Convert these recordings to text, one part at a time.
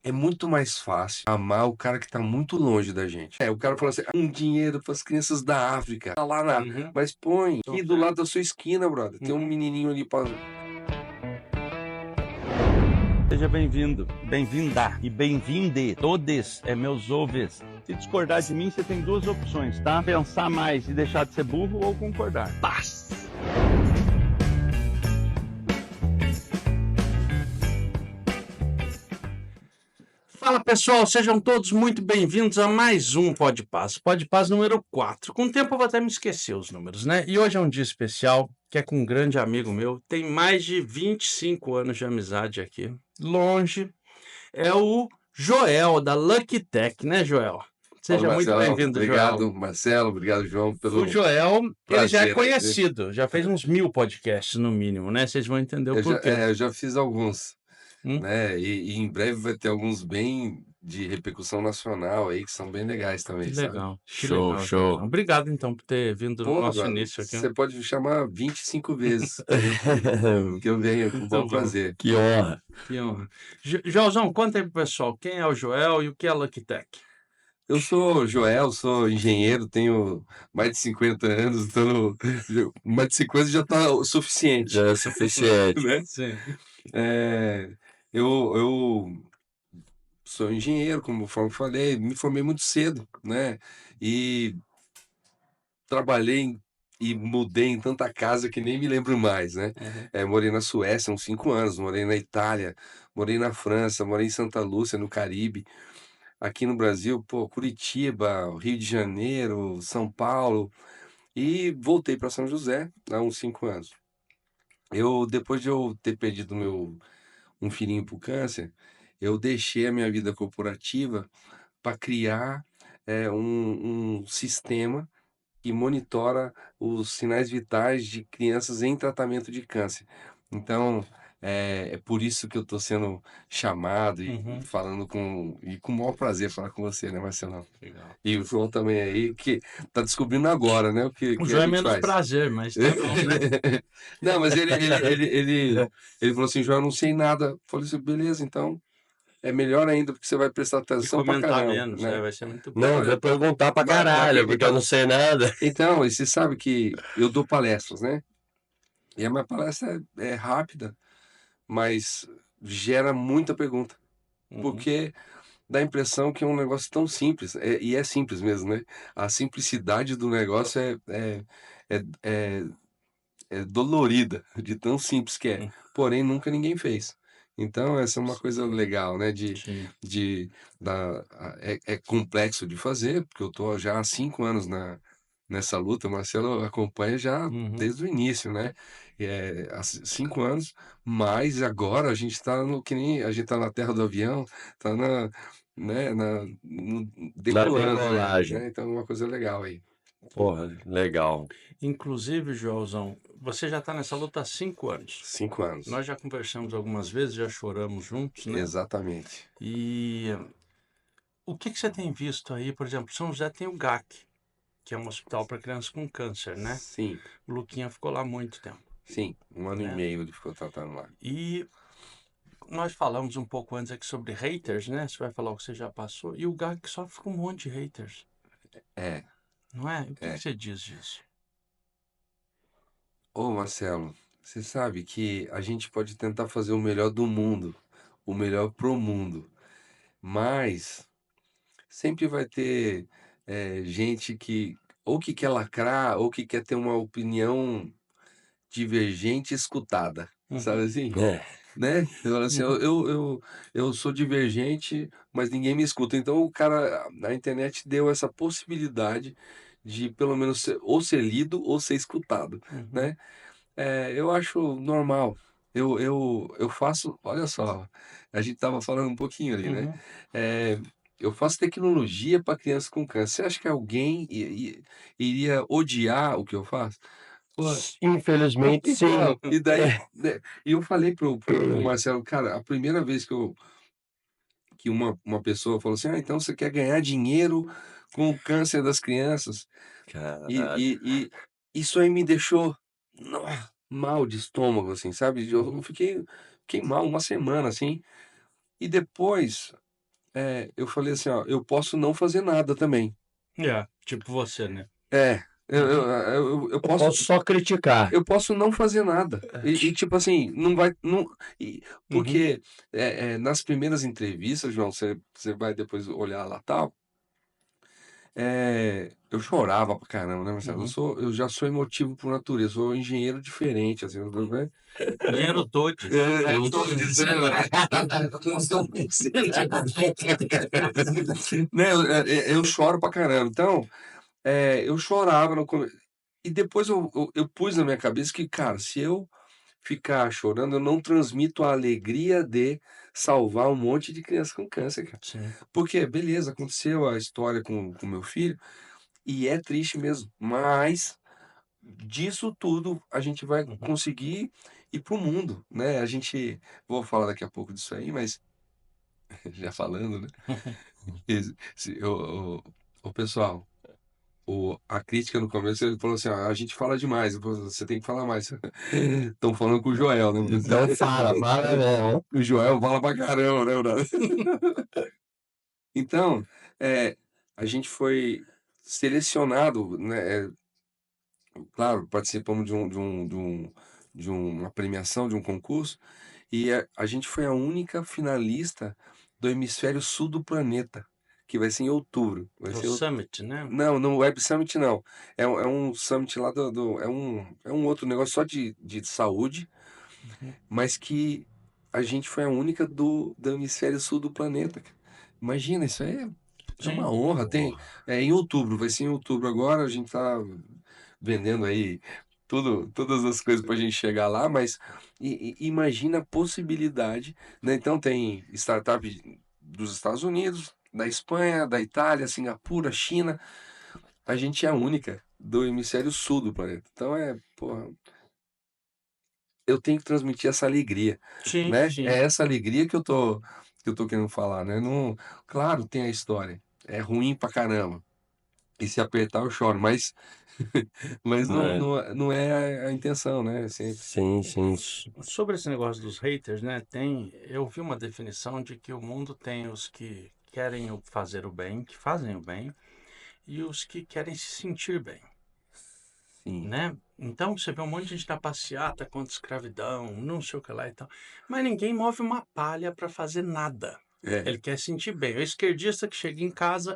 é muito mais fácil amar o cara que tá muito longe da gente. O cara fala assim: um dinheiro para as crianças da África, tá lá na Uhum. mas põe Tô aqui do certo. lado da sua esquina, brother, tem um Uhum. menininho ali pra Seja bem-vindo, bem-vinda e bem-vinde. Todes é meus ouves. Se discordar de mim, você tem duas opções, tá? Pensar mais e deixar de ser burro ou concordar. Paz! Fala pessoal, sejam todos muito bem-vindos a mais um Pode Paz número 4. Com o tempo eu vou até me esquecer os números, né? E hoje é um dia especial, que é com um grande amigo meu, tem mais de 25 anos de amizade aqui, longe, é o Joel, da Lucky Tech, né, Joel? Fala, Seja muito Marcelão. bem-vindo, Joel. Obrigado, Marcelo. Obrigado, João, O pelo Joel, ele já é prazer aqui. conhecido, já fez uns 1000 podcasts no mínimo, né? Vocês vão entender o porquê. Eu já fiz alguns, Hum? né? E em breve vai ter alguns bem de repercussão nacional aí, que são bem legais também, sabe? Que Show, legal, Joel. show. Obrigado então por ter vindo no Porra, nosso brother, início aqui. você pode me chamar 25 vezes, que eu venho com bom Muito bom. prazer. Que honra. Que honra. Joelzão, conta aí pro pessoal quem é o Joel e o que é Lucky Tech. Eu sou Joel, sou engenheiro, tenho mais de 50 anos, então mais de 50 já tá o suficiente, Já é suficiente. né? Sim. É, eu sou engenheiro, como eu falei, me formei muito cedo, né? E trabalhei e mudei em tanta casa que nem me lembro mais, né? Uhum. Morei na Suécia uns 5 anos, morei na Itália, morei na França, morei em Santa Lúcia, no Caribe. Aqui no Brasil, pô, Curitiba, Rio de Janeiro, São Paulo. E voltei para São José há uns 5 anos. Depois de eu ter perdido um filhinho pro câncer, eu deixei a minha vida corporativa para criar um sistema que monitora os sinais vitais de crianças em tratamento de câncer. Então, é por isso que eu estou sendo chamado e Uhum. falando com o maior prazer falar com você, né, Marcelão? Legal. E o João também aí, que tá descobrindo agora, né, o O que a Joel é gente menos faz. prazer, mas tá bom, né? Não, mas ele falou assim: João, eu não sei nada. Eu falei assim: beleza, então é melhor ainda, porque você vai prestar E atenção pra comentar caramba, menos, né? vai ser muito bom. Não, vai perguntar pra Mas caralho, porque eu então, não sei nada. então, e você sabe que eu dou palestras, né? E a minha palestra é rápida, mas gera muita pergunta, Uhum. porque dá a impressão que é um negócio tão simples, e é simples mesmo, né? A simplicidade do negócio é, é, é dolorida, de tão simples que é, Hum. porém nunca ninguém fez. Então, essa é uma coisa legal, né? Sim. De, é complexo de fazer, porque eu tô já há 5 anos nessa luta, o Marcelo acompanha já Uhum. desde o início, né? Há 5 anos, mas agora a gente está no que nem a gente está na terra do avião, está né, Na decolando, decolagem. né? Então é uma coisa legal aí. Porra, legal. Inclusive, Joelzão, você já está nessa luta há 5 anos. 5 anos, Nós já conversamos algumas vezes, já choramos juntos, né? exatamente. E o que você tem visto aí? Por exemplo, São José tem o GAC, que é um hospital para crianças com câncer, né? Sim, O Luquinha ficou lá há muito tempo, sim, 1 ano e né? meio ele ficou tratando lá. E nós falamos um pouco antes aqui sobre haters, né? Você vai falar o que você já passou. E o GAC sofre com um monte de haters, É, não é? O que é. você diz disso? Ô Marcelo, você sabe que a gente pode tentar fazer o melhor do mundo, o melhor pro mundo, mas sempre vai ter gente que ou que quer lacrar ou que quer ter uma opinião divergente escutada, sabe Uhum, assim? É, Né? Eu falo assim, uhum, eu sou divergente, mas ninguém me escuta. Então o cara na internet deu essa possibilidade de pelo menos ou ser lido ou ser escutado, uhum, né? Eu acho normal. Eu faço, olha só, a gente estava falando um pouquinho ali, né? uhum. Eh, eu faço tecnologia para crianças com câncer. Você acha que alguém iria odiar o que eu faço? Pô, infelizmente, sim. então, e daí, né, e eu falei pro Marcelo, cara, a primeira vez que uma pessoa falou assim: "Ah, então você quer ganhar dinheiro com o câncer das crianças?" E Caralho. e e isso aí me deixou, nó, mal de estômago, assim, sabe. Eu Uhum. fiquei mal uma semana, assim, e depois eu falei assim, ó, eu posso não fazer nada também. Tipo você, né? É, Eu posso só criticar. eu posso não fazer nada. E, tipo assim, não vai. Não, Uhum. porque nas primeiras entrevistas, João, você vai depois olhar lá tal. Eu chorava pra caramba, né, Marcelo? Uhum. Eu já sou emotivo por natureza, sou um engenheiro diferente, assim, né? Engenheiro Todes. Eu tô dizendo, né? Eu choro pra caramba. Então, eu chorava no começo. E depois eu pus na minha cabeça que, cara, se eu ficar chorando, eu não transmito a alegria de salvar um monte de criança com câncer, cara. Sim. Porque, beleza, aconteceu a história com meu filho, e é triste mesmo, mas disso tudo a gente vai Uhum. conseguir ir para o mundo, né? Vou falar daqui a pouco disso aí, mas já falando, né? O pessoal, a crítica no começo ele falou assim: ó, a gente fala demais, você tem que falar mais. Estão falando com o Joel, né? Então fala mesmo. O Joel fala pra caramba, né, brother? Então, a gente foi selecionado, né? Claro, participamos de uma premiação, de um concurso, e a gente foi a única finalista do hemisfério sul do planeta, que vai ser em outubro. Vai O ser Summit, né? Não, no Web Summit não. É um summit lá é um outro negócio só de saúde, Uhum. mas que a gente foi a única do hemisfério sul do planeta, cara. Imagina, isso aí é uma Sim. honra. Em outubro, vai ser em outubro agora, a gente tá vendendo aí todas as coisas para a gente chegar lá, mas imagina a possibilidade, né? Então tem startup dos Estados Unidos, da Espanha, da Itália, Singapura, China. A gente é a única do hemisfério sul do planeta. Então porra, eu tenho que transmitir essa alegria, Sim, né? sim. É essa alegria que eu tô querendo falar, né? Não, claro, tem a história. É ruim pra caramba. E se apertar, eu choro, mas não, É, não é a intenção, né? Assim, sim, sim. Sobre esse negócio dos haters, né? Eu vi uma definição de que o mundo tem os que querem fazer o bem, que fazem o bem, e os que querem se sentir bem, sim. né? Então você vê um monte de gente na passeata contra a escravidão, não sei o que lá e tal, mas ninguém move uma palha para fazer nada. É, Ele quer sentir bem. O esquerdista que chega em casa,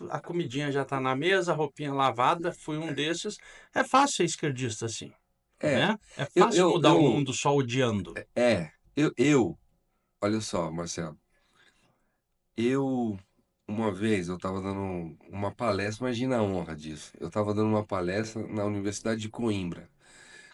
a comidinha já está na mesa, a roupinha lavada, fui um desses. É fácil ser esquerdista assim, é. né? É Eu, fácil eu, mudar o eu, mundo só odiando. olha só, Marcelo, eu, uma vez, eu estava dando uma palestra, imagina a honra disso. Eu estava dando uma palestra na Universidade de Coimbra.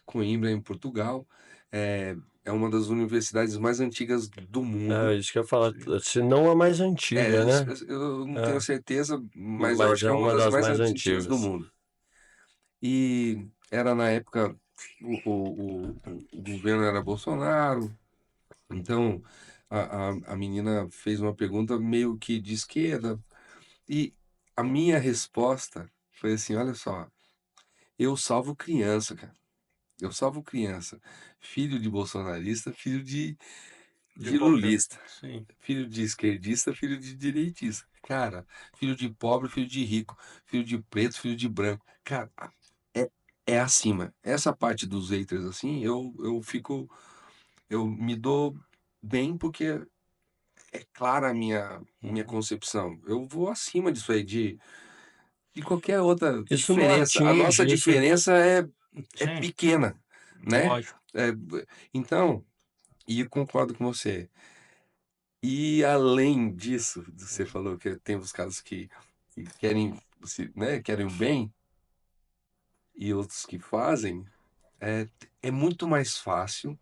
Coimbra, em Portugal, é, é uma das universidades mais antigas do É mundo. isso que eu ia falar. Se não a mais antiga, né? Eu não tenho É, certeza, mas eu mas acho que é é uma uma das das mais mais antigas do antigas. mundo. E era na época, o governo era Bolsonaro, então a menina fez uma pergunta meio que de esquerda, e a minha resposta foi assim: olha só, eu salvo criança, cara. Eu salvo criança. Filho de bolsonarista, filho De de qualquer. lulista. Sim. Filho de esquerdista, filho de direitista. Cara, filho de pobre, filho de rico. Filho de preto, filho de branco. Cara, é, é acima. Essa parte dos haters, assim, eu fico. Eu me dou bem porque é clara a minha Uhum. concepção. Eu vou acima disso aí, de qualquer outra Isso não diferença. A nossa atinge, isso. diferença é Sim, pequena, né? lógico. É, então, e eu concordo com você. E além disso, você falou que tem os caras que querem, né, querem o bem e outros que fazem, é, é muito mais fácil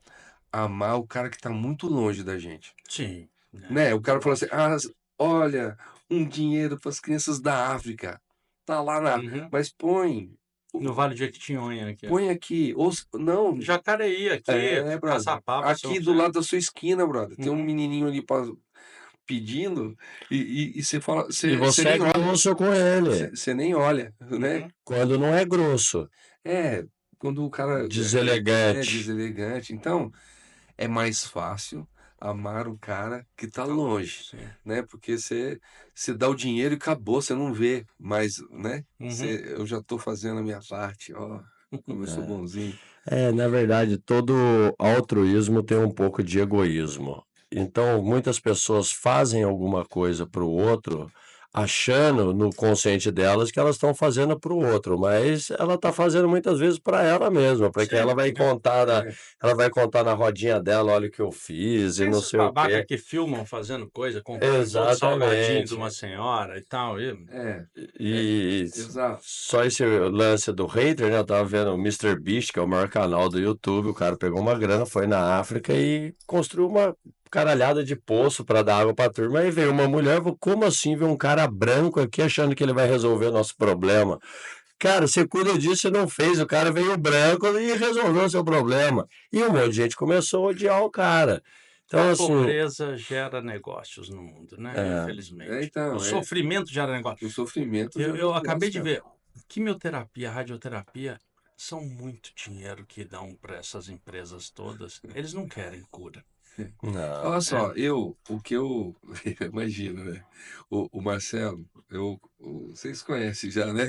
amar o cara que está muito longe da gente, Sim, né? né? O cara fala assim, Lógico. olha, um dinheiro para as crianças da África, tá lá Uhum. mas No o- Vale de Jequitinhonha aqui, ó. põe aqui, não, Jacareí aqui, brother, Caçapava, São aqui do José. lado da sua esquina, brother, tem um Uhum. menininho ali pedindo e você fala, E você você é nem olha. grosso com ele. Você nem olha, né? Uhum. Quando não é grosso. É, quando o cara é Deselegante. deselegante. Então, é mais fácil amar o cara que tá longe, Sim. né? Porque você dá o dinheiro e acabou, você não vê, mas, né? Uhum. Eu já tô fazendo a minha parte, ó, como eu sou bonzinho. Na verdade, todo altruísmo tem um pouco de egoísmo. Então, muitas pessoas fazem alguma coisa para o outro, achando no consciente delas que elas estão fazendo para o outro, mas ela está fazendo muitas vezes para ela mesma, porque ela vai Sempre, né? contar É, ela vai contar na rodinha dela, olha o que eu fiz e Tem não esses sei o babaca quê. que filmam fazendo coisa, comprando todos os salgadinhos de Exatamente. uma senhora e tal. é, é, E exato. só esse lance do hater, né? Eu tava vendo o Mister Beast, que é o maior canal do YouTube. O cara pegou uma grana, foi na África e construiu uma caralhada de poço para dar água pra turma. Aí veio uma mulher, falou, como assim ver um cara branco aqui achando que ele vai resolver o nosso problema? Cara, você cuida disso, você não fez. O cara veio branco e resolveu o seu problema. E um monte de gente começou a odiar o cara. A Então, assim, pobreza gera negócios no mundo, né? é, Infelizmente. O Então, sofrimento gera negócio. o sofrimento Eu gera acabei negócio de mesmo. ver, quimioterapia, radioterapia, são muito dinheiro que dão para essas empresas todas. Eles não querem cura, não. Olha né? só, o que eu imagino, né? O Marcelo, vocês conhecem já, né?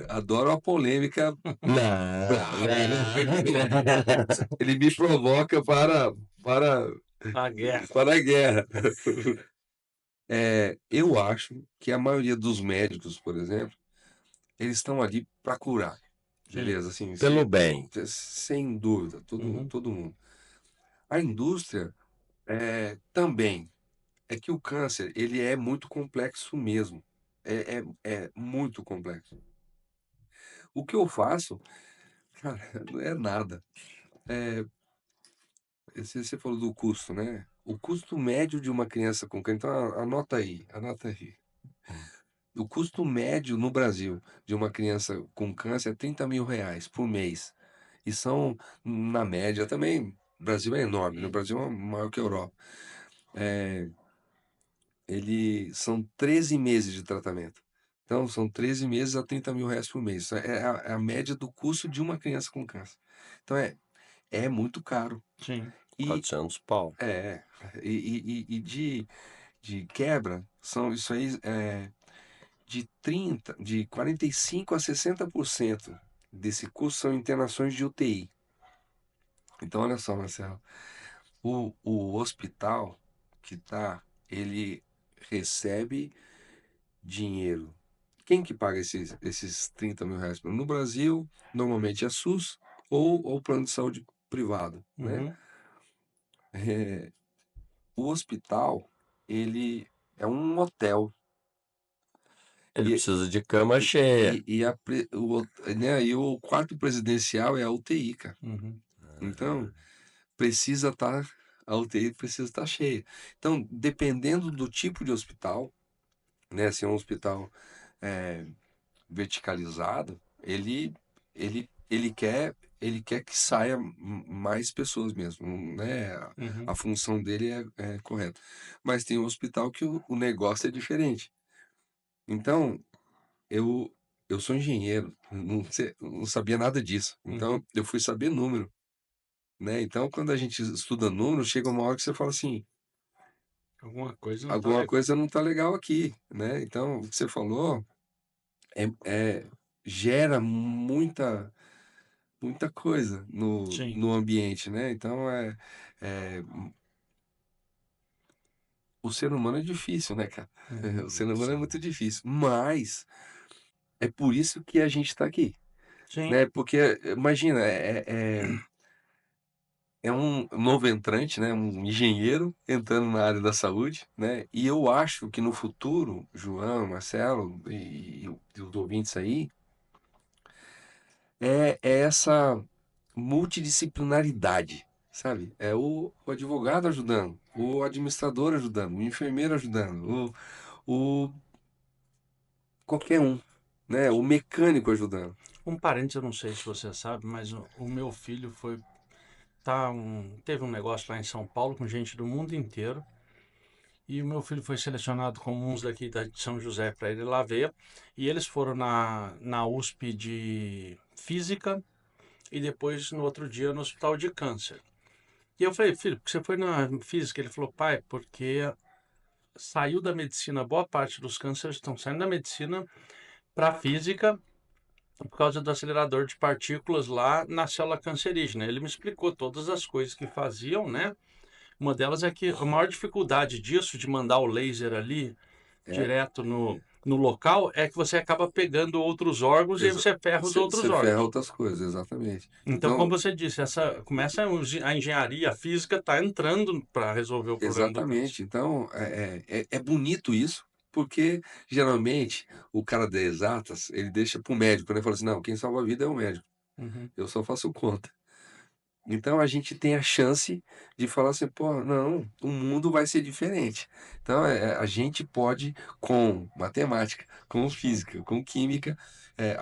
Adoro a polêmica. Não, Ele me provoca para, A guerra. para a guerra. Eu acho que a maioria dos médicos, por exemplo, eles estão ali para curar. Sim. Beleza, assim, pelo bem. sem dúvida, Uhum. todo mundo. A indústria também. É que o câncer, ele é muito complexo mesmo. É muito complexo. O que eu faço, cara, não é nada. Você falou do custo, né? O custo médio de uma criança com câncer, então anota aí, anota aí. O custo médio no Brasil de uma criança com câncer é R$ 30.000 por mês. E são, na média também, o Brasil é enorme, né? O Brasil é maior que a Europa. São 13 meses de tratamento. Então, são 13 meses a R$ 30.000 por mês. Isso é a média do custo de uma criança com câncer. Então, é muito caro. Sim. E, 400 pau. é, e de quebra, são isso aí, de 45% a 60% desse custo são internações de UTI. Então, olha só, Marcelo, o hospital que tá, ele recebe dinheiro. Quem que paga esses R$ 30.000? No Brasil, normalmente é SUS ou plano de saúde privado, né? Uhum. É, o hospital, ele é um hotel. Ele E, precisa de cama cheia. né, e o quarto presidencial é a UTI, cara. Uhum. Então, precisa estar, a UTI precisa estar cheia. Então, dependendo do tipo de hospital, né, se é um hospital é, verticalizado, ele quer que saia mais pessoas mesmo, né? A Uhum. função dele é correta. Mas tem um hospital que o negócio é diferente. Então, eu eu sou engenheiro, não sabia nada disso. Uhum. Então, eu fui saber número, né? Então, quando a gente estuda número, chega uma hora que você fala assim, Alguma coisa não tá alguma legal. coisa não está legal aqui, né? Então, o que você falou é, é- gera muita coisa no, Sim. no ambiente, né? Então é, o ser humano é difícil, né, cara? O ser Uhum. humano é muito difícil, mas é por isso que a gente está aqui, Sim. né? Porque imagina, é um novo entrante, né? Um engenheiro entrando na área da saúde, né? E eu acho que no futuro, João, Marcelo e os ouvintes aí, é essa multidisciplinaridade, sabe? É o advogado ajudando, o administrador ajudando, o enfermeiro ajudando, o qualquer um, né? O mecânico ajudando. Um parente, eu não sei se você sabe, mas o meu filho teve um negócio lá em São Paulo com gente do mundo inteiro. E o meu filho foi selecionado como uns daqui de São José para ele lá ver. E eles foram na USP de Física e depois no outro dia no Hospital de Câncer. E eu falei, filho, por que você foi na física? Ele falou, pai, porque saiu da medicina, boa parte dos cânceres estão saindo da medicina para a física por causa do acelerador de partículas lá na célula cancerígena. Ele me explicou todas as coisas que faziam, né? Uma delas é que a maior dificuldade disso, de mandar o laser ali É, direto no local, é que você acaba pegando outros órgãos e aí você ferra os outros você ferra órgãos. outras coisas, exatamente. Então, como Então, você disse, começa a engenharia, a física está entrando para resolver o problema do câncer. exatamente. Então, é bonito isso, porque geralmente o cara das exatas, ele deixa para o médico, né? Fala assim, não, quem salva a vida é o médico, Uhum. eu só faço conta. Então a gente tem a chance de falar assim, pô, não, o mundo vai ser diferente. Então a gente pode, com matemática, com física, com química,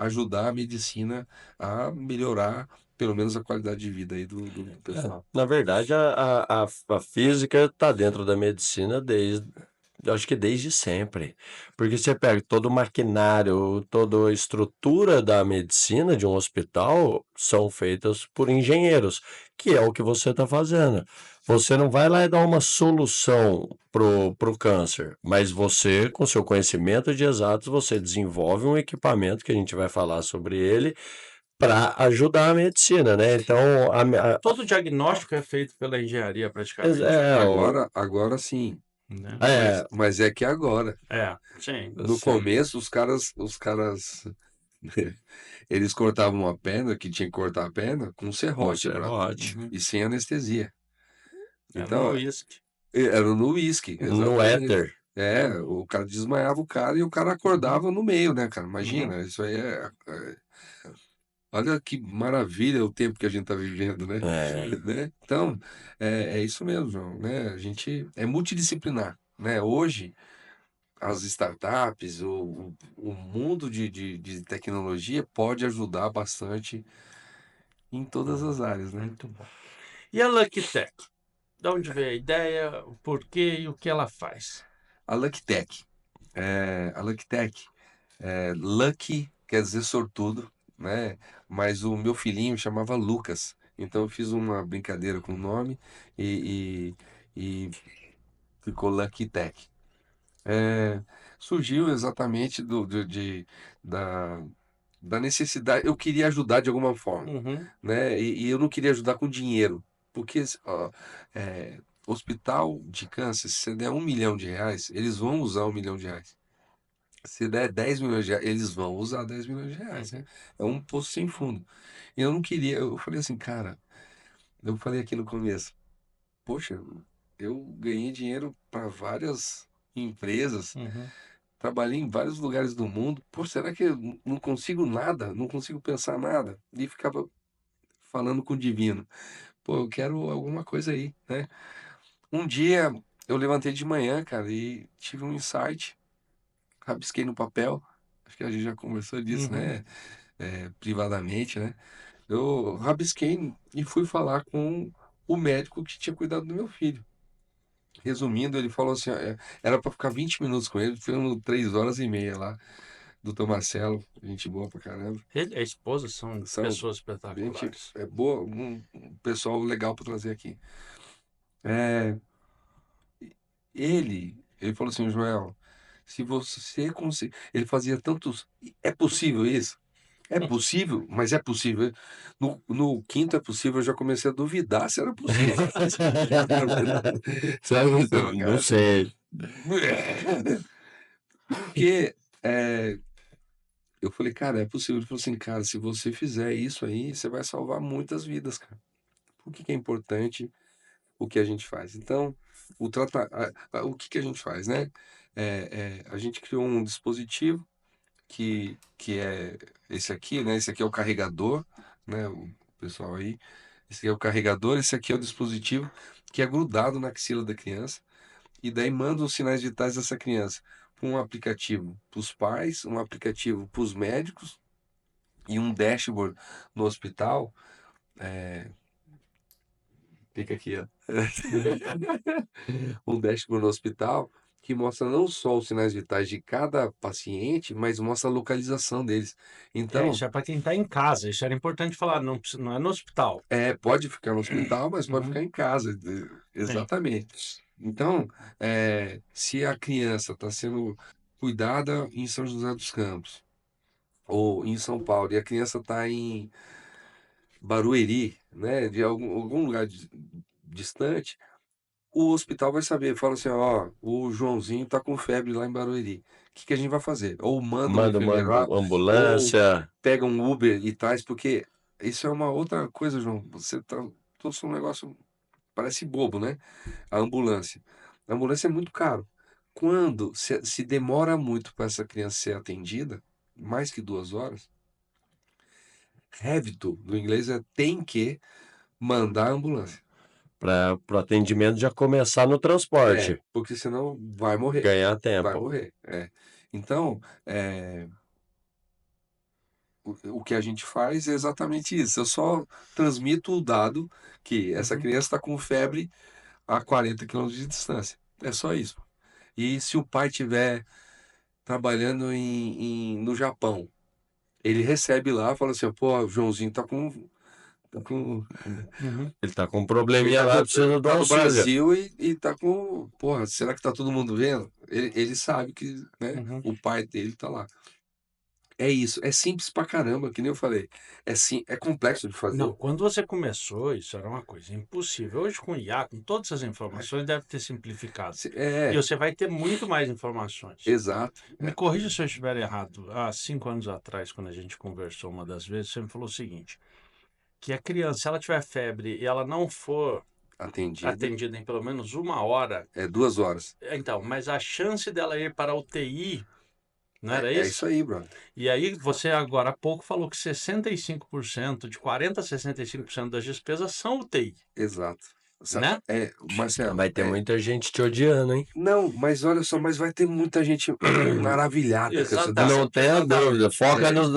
ajudar a medicina a melhorar pelo menos a qualidade de vida aí do pessoal. Na verdade, a física está dentro da medicina desde, eu acho que desde sempre. Porque você pega todo o maquinário, toda a estrutura da medicina de um hospital são feitas por engenheiros, que é o que você está fazendo. Você não vai lá e dar uma solução pro câncer, mas você, com seu conhecimento de exatos, você desenvolve um equipamento que a gente vai falar sobre ele para ajudar a medicina, né? Então, Todo diagnóstico é feito pela engenharia ex- praticamente, é, o- Agora sim, né? é, mas é que agora, Sim. no começo, os caras, eles cortavam uma perna, que tinha que cortar a perna, com com serrote, brother, serrote. Uhum. e sem anestesia. É no Então, uísque. era no uísque, No exatamente. éter. O cara desmaiava o cara e o cara acordava no meio, né, cara? Uhum. Imagina, isso aí olha que maravilha o tempo que a gente tá vivendo, né? É, Sim. Né? Então, é isso mesmo, João, né? A gente é multidisciplinar, né? Hoje, as startups, o mundo de tecnologia pode ajudar bastante em todas as áreas, né? Muito bom. E a Lucky Tech? De onde veio a ideia, o porquê e o que ela faz? A Lucky Tech. A Lucky Tech. Lucky quer dizer sortudo, né? Mas o meu filhinho chamava Lucas. Então eu fiz uma brincadeira com o nome e ficou Lucky Tech. É, surgiu exatamente da, da necessidade. Eu queria ajudar de alguma forma, Uhum. né? E eu não queria ajudar com dinheiro, porque ó, é, hospital de câncer, se você der R$ 1 milhão, eles vão usar R$ 1 milhão. Se der 10 milhões de reais, eles vão usar 10 milhões de reais. Uhum. É um poço sem fundo. E eu não queria, eu falei assim, cara, eu falei aqui no começo, poxa, eu ganhei dinheiro para várias empresas, Uhum. trabalhei em vários lugares do mundo, pô, será que eu não consigo nada? Não consigo pensar nada? E ficava falando com o divino, pô, eu quero alguma coisa aí, né? Um dia eu levantei de manhã, cara, e tive um insight, rabisquei no papel, acho que a gente já conversou disso, Uhum. né? Privadamente, né? Eu rabisquei e fui falar com o médico que tinha cuidado do meu filho. Resumindo, ele falou assim, ó, era para ficar 20 minutos com ele, foi 3 horas e meia lá, doutor Marcelo, gente boa pra caramba. Ele e a esposa são São pessoas gente espetaculares. boa, um pessoal legal para trazer aqui. É, ele falou assim, Joel, se você conseguir, ele fazia tantos, é possível isso? É possível, mas é possível. No quinto é possível, eu já comecei a duvidar se era possível. Sabe, então, não cara? sei. Porque eu falei, cara, é possível. Ele falou assim, cara, se você fizer isso aí, você vai salvar muitas vidas, cara. Por que que é importante o que a gente faz? Então, o que que a gente faz, né? A gente criou um dispositivo que é esse aqui, né? Esse aqui é o carregador, né? O pessoal aí. Esse aqui é o carregador, esse aqui é o dispositivo que é grudado na axila da criança e daí manda os sinais vitais dessa criança para um aplicativo para os pais, um aplicativo para os médicos e um dashboard no hospital. Fica aqui, ó. Um dashboard no hospital que mostra não só os sinais vitais de cada paciente, mas mostra a localização deles. Então, Isso é para quem está em casa. Isso era importante falar, não é no hospital. pode ficar no hospital, mas pode Uhum. ficar em casa. Exatamente. Então, se a criança está sendo cuidada em São José dos Campos ou em São Paulo e a criança está em Barueri, né, de algum lugar distante, o hospital vai saber, fala assim, ó, o Joãozinho tá com febre lá em Barueri. O que que a gente vai fazer? Ou manda um Manda uma enfermeiro lá, ou ambulância. pega um Uber e traz, porque isso é uma outra coisa, João. Você tá, trouxe um negócio, parece bobo, né? A ambulância. A ambulância é muito caro. Quando se demora muito para essa criança ser atendida, mais que 2 horas, have to, no inglês tem que mandar a ambulância. Para o atendimento já começar no transporte. Porque senão vai morrer. Ganhar Vai tempo. morrer. Então, o que a gente faz é exatamente isso. Eu só transmito o dado que essa criança está com febre a 40 quilômetros de distância. É só isso. E se o pai estiver trabalhando no Japão, ele recebe lá, fala assim, pô, o Joãozinho tá com Uhum. Ele tá com um ele probleminha lá, precisa do tá no auxílio. Brasil e tá com, porra, será que tá todo mundo vendo? Ele sabe que, né, Uhum. o pai dele tá lá. É isso, é simples pra caramba, que nem eu falei. É complexo de fazer. Não, quando você começou, isso era uma coisa impossível. Hoje, com o IA, com todas essas informações, deve ter simplificado. E você vai ter muito mais informações. Exato. Me corrija se eu estiver errado. Há 5 anos atrás, quando a gente conversou uma das vezes, você me falou o seguinte, que a criança, se ela tiver febre e ela não for atendida em pelo menos 1 hora, 2 horas. então, mas a chance dela ir para a UTI, não era É isso? isso aí, brother. E aí você agora há pouco falou que 65%, de 40% a 65% das despesas são UTI, Exato. né? Marcelo, Vai ter muita gente te odiando, hein? não, mas olha só, mas vai ter muita gente maravilhada com essa Exatamente. Não tenha dúvida. Foca nos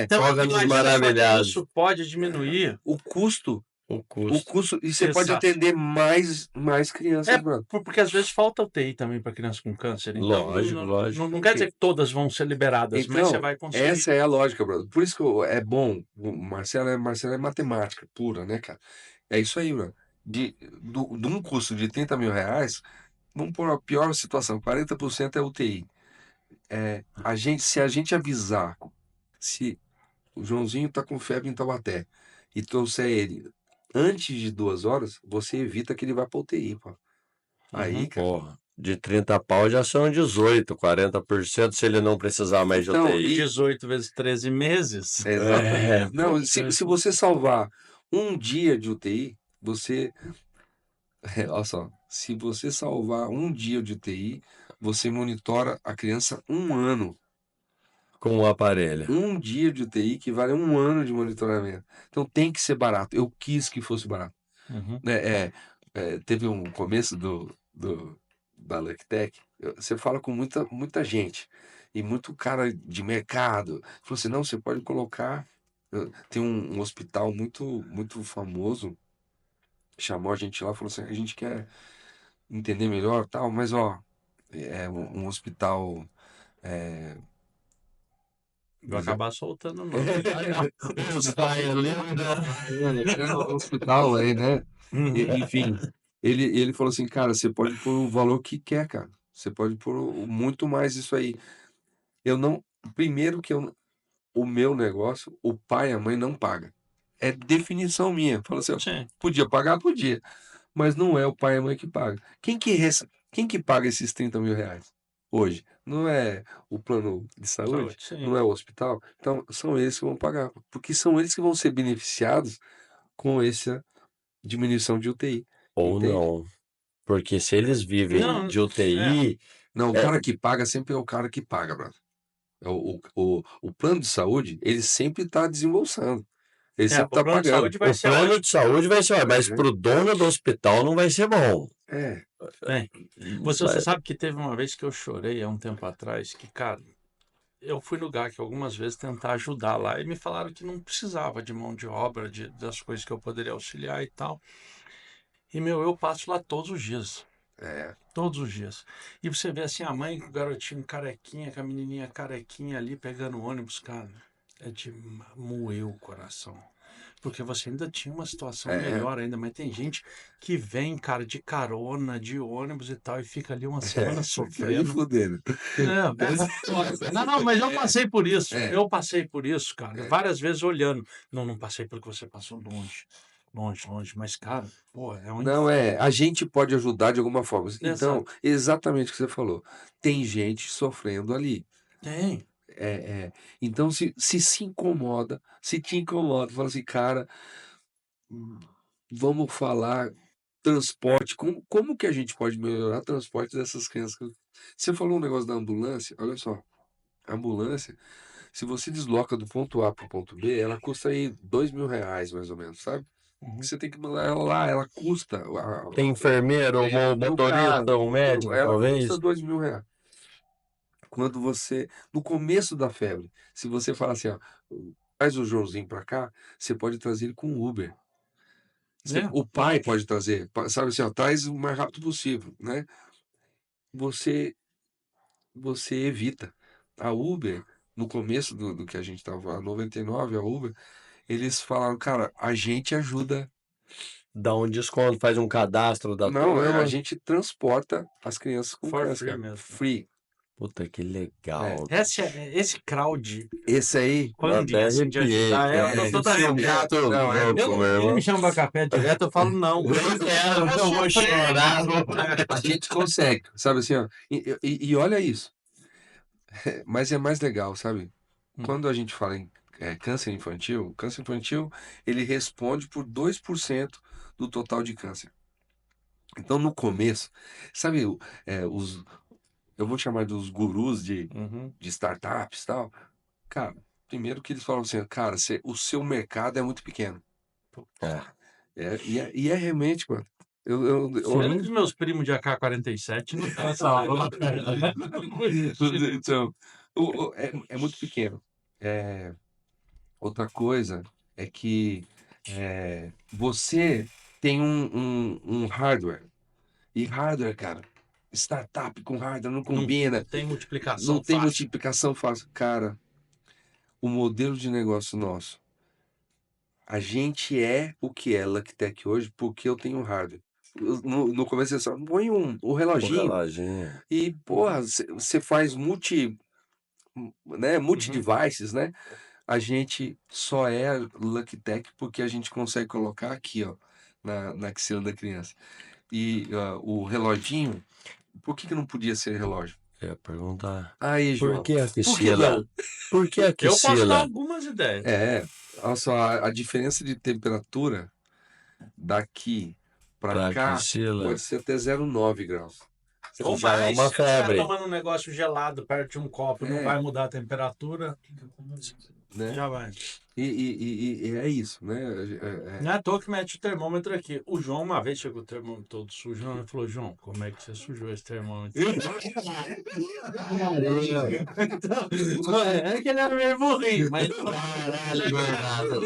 Então, foca nos imagina só que maravilhados. isso pode diminuir. o custo, O custo. e você pode Exato. atender mais crianças, brother. Porque às vezes falta UTI também para criança com câncer. Então, Lógico, lógico. não quer dizer que todas vão ser liberadas, mas você Então, vai conseguir. essa é a lógica, brother. Por isso que é bom. O Marcelo é matemática pura, né, cara? É isso aí, brother. De um custo de 30 mil reais, vamos pôr a pior situação: 40% é UTI. Se a gente avisar, se o Joãozinho tá com febre em Taubaté e trouxer ele antes de 2 horas, você evita que ele vá pra UTI, pô. Aí, cara. Porra, de 30 pau já são 18, 40% se ele não precisar mais de Então, UTI. 18 vezes 13 meses. Exatamente. Não, se você salvar um dia de UTI, você. Olha só, se você salvar um dia de UTI, você monitora a criança 1 ano. Com o aparelho. Um dia de UTI equivale a 1 ano de monitoramento. Então tem que ser barato. Eu quis que fosse barato. Uhum. Teve um começo da LuckTech, você fala com muita gente e muito cara de mercado. Falou assim, não, você pode colocar. Tem um hospital muito famoso, chamou a gente lá, falou assim, a gente quer entender melhor, tal, mas ó, é um hospital. Vou acabar soltando o nome. É um hospital aí, né? Enfim, ele falou assim, cara, você pode pôr o valor que quer, cara. Você pode pôr muito mais isso aí. Eu não. Primeiro que o meu negócio, o pai e a mãe não pagam. É definição minha. Fala assim, ó, Sim. podia pagar? Podia. Mas não é o pai e a mãe que paga. Quem que paga esses 30 mil reais hoje? Não é o plano de saúde? Sim. Não é o hospital? Então, são eles que vão pagar. Porque são eles que vão ser beneficiados com essa diminuição de UTI. Ou Entende? não. Porque se eles vivem Não, de UTI, Não, o cara que paga sempre é o cara que paga, brother. O plano de saúde, ele sempre está desembolsando. Ele sempre o está plano de pagando. saúde vai o ser plano ótimo. de saúde vai ser ótimo, mas pro dono do hospital não vai ser bom. Você sabe que teve uma vez que eu chorei há um tempo atrás, que, cara, eu fui no GAC algumas vezes tentar ajudar lá e me falaram que não precisava de mão de obra, das coisas que eu poderia auxiliar e tal. E, eu passo lá todos os dias. É. Todos os dias. E você vê assim a mãe com o garotinho carequinha, com a menininha carequinha ali pegando o ônibus, cara. É de moer o coração. Porque você ainda tinha uma situação É. melhor ainda, mas tem gente que vem, cara, de carona, de ônibus e tal, e fica ali uma semana Tá de sofrendo. fudendo. Não, mas eu passei por isso. É. Eu passei por isso, cara. Várias vezes olhando. Não passei pelo que você passou longe. Longe. Mas, cara, pô, é um Não, inferno. a gente pode ajudar de alguma forma. Então, Exato. exatamente o que você falou. Tem gente sofrendo ali. Tem. Então, se incomoda, se te incomoda, fala assim, cara, vamos falar transporte, como que a gente pode melhorar o transporte dessas crianças? Você falou um negócio da ambulância, olha só, a ambulância, se você desloca do ponto A para o ponto B, ela custa aí R$ 2.000, mais ou menos, sabe? Uhum. Você tem que mandar ela lá, ela custa. Tem enfermeiro, um No motorista, um médico, ela custa talvez. R$ 2.000. Quando você, no começo da febre, se você falar assim, ó, traz o Joãozinho para cá, você pode trazer ele com Uber. O pai pode trazer, sabe assim, ó, traz o mais rápido possível, né? Você, você evita. A Uber, no começo do que a gente estava, a 99, a Uber, eles falaram, cara, a gente ajuda. Dá um desconto, faz um cadastro da Não, a turma. gente transporta as crianças com For câncer, free cara. mesmo. Free. Puta, que legal. Esse crowd Esse aí. funding, Até assim, de arrepiei, ajudar, cara. eu tô todo arrepiado. Não, Eu, louco, meu ele irmão. me chama pra café direto, eu falo não. Eu vou chorar. A gente consegue, sabe assim, ó. E olha isso. Mas é mais legal, sabe? Quando a gente fala em o câncer infantil, ele responde por 2% do total de câncer. Então, no começo, sabe, eu vou chamar dos gurus Uhum. de startups e tal. Cara, primeiro que eles falam assim, cara, o seu mercado é muito pequeno. É. E é realmente, mano. Pena que os meus primos de AK-47 não estão essa aula. Então, é muito pequeno. Outra coisa é que você tem um hardware. E hardware, cara, startup com hardware não Não combina. tem multiplicação Não tem fácil. multiplicação fácil. Cara, o modelo de negócio nosso. A gente é o que é Lucktech hoje porque eu tenho hardware. No começo você só põe o O reloginho reloginho. e, porra, você faz multi-devices, né? A gente só é Lucktech porque a gente consegue colocar aqui, ó, na axila da criança. E o reloginho, por que não podia ser relógio? Eu ia perguntar. Aí, Por João, que a por que Priscila? não? Por que a Eu posso dar Priscila? algumas ideias. Olha só, a diferença de temperatura daqui para Pra cá Priscila. pode ser até 0,9 graus. Ou já é mais. uma Se você estiver febre. tomando um negócio gelado perto de um copo, não vai mudar a temperatura, Né? já vai. E é isso, né? Não é à toa que mete o termômetro aqui. O João, uma vez, chegou o termômetro todo sujo, ele falou, João, como é que você sujou esse termômetro? Então, é que ele era meio burrinho, mas... Caralho, Bernardo.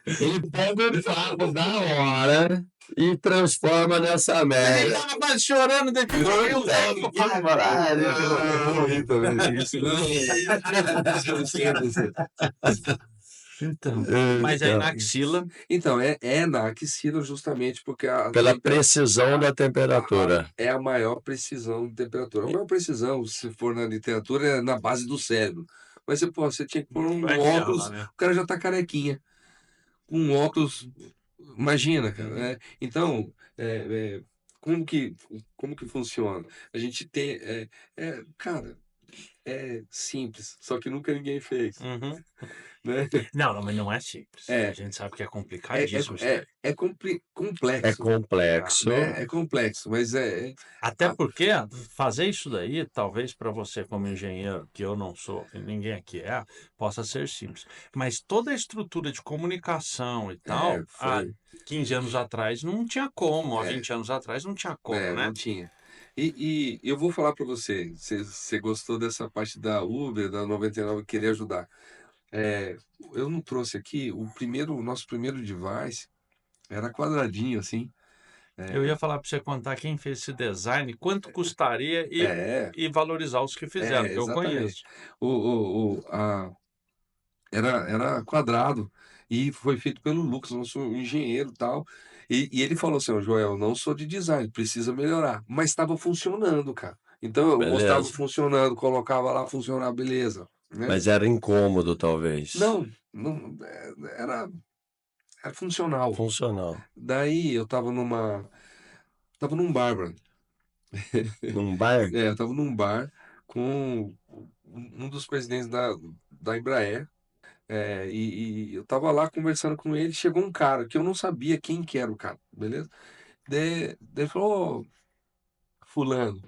Ele pega o papo da hora e transforma nessa Ele merda. tava quase chorando, depois eu tempo. Então, mas aí na axila, Então, é na axila justamente porque Pela precisão da temperatura. é a maior precisão de temperatura. A maior precisão, se for na literatura, é na base do cérebro. Mas você tinha que pôr um vai chegar óculos, lá, né? o cara já tá carequinha. Com um óculos, imagina, cara, né? Então, como que funciona? A gente tem, cara, é simples, só que nunca ninguém fez, Uhum. né? Não, mas não é simples. É. A gente sabe que é complicadíssimo isso daí. É É complexo, complexo. né? É complexo, mas Até porque fazer isso daí, talvez para você como engenheiro, que eu não sou, e ninguém aqui é, possa ser simples. Mas toda a estrutura de comunicação e tal, há foi. 15 anos atrás não tinha como, há 20 anos atrás não tinha como, né? Não tinha. E eu vou falar para você gostou dessa parte da Uber, da 99, querer ajudar. Eu não trouxe aqui, o nosso primeiro device era quadradinho, assim, Eu ia falar para você contar quem fez esse design, quanto custaria É, e valorizar os que fizeram, que eu exatamente. conheço. Era quadrado e foi feito pelo Lucas, nosso engenheiro e tal. E ele falou assim: "Ó, Joel, não sou de design, precisa melhorar." Mas estava funcionando, cara. Então eu mostrava Beleza. funcionando, colocava lá funcionar, beleza, né? Mas era incômodo, talvez. Não, não, era funcional. Funcional. Daí eu tava num bar, mano. Num bar? Eu tava num bar com um dos presidentes da Embraer. E eu tava lá conversando com ele, chegou um cara que eu não sabia quem que era o cara, beleza? Daí ele falou: "Ô, fulano,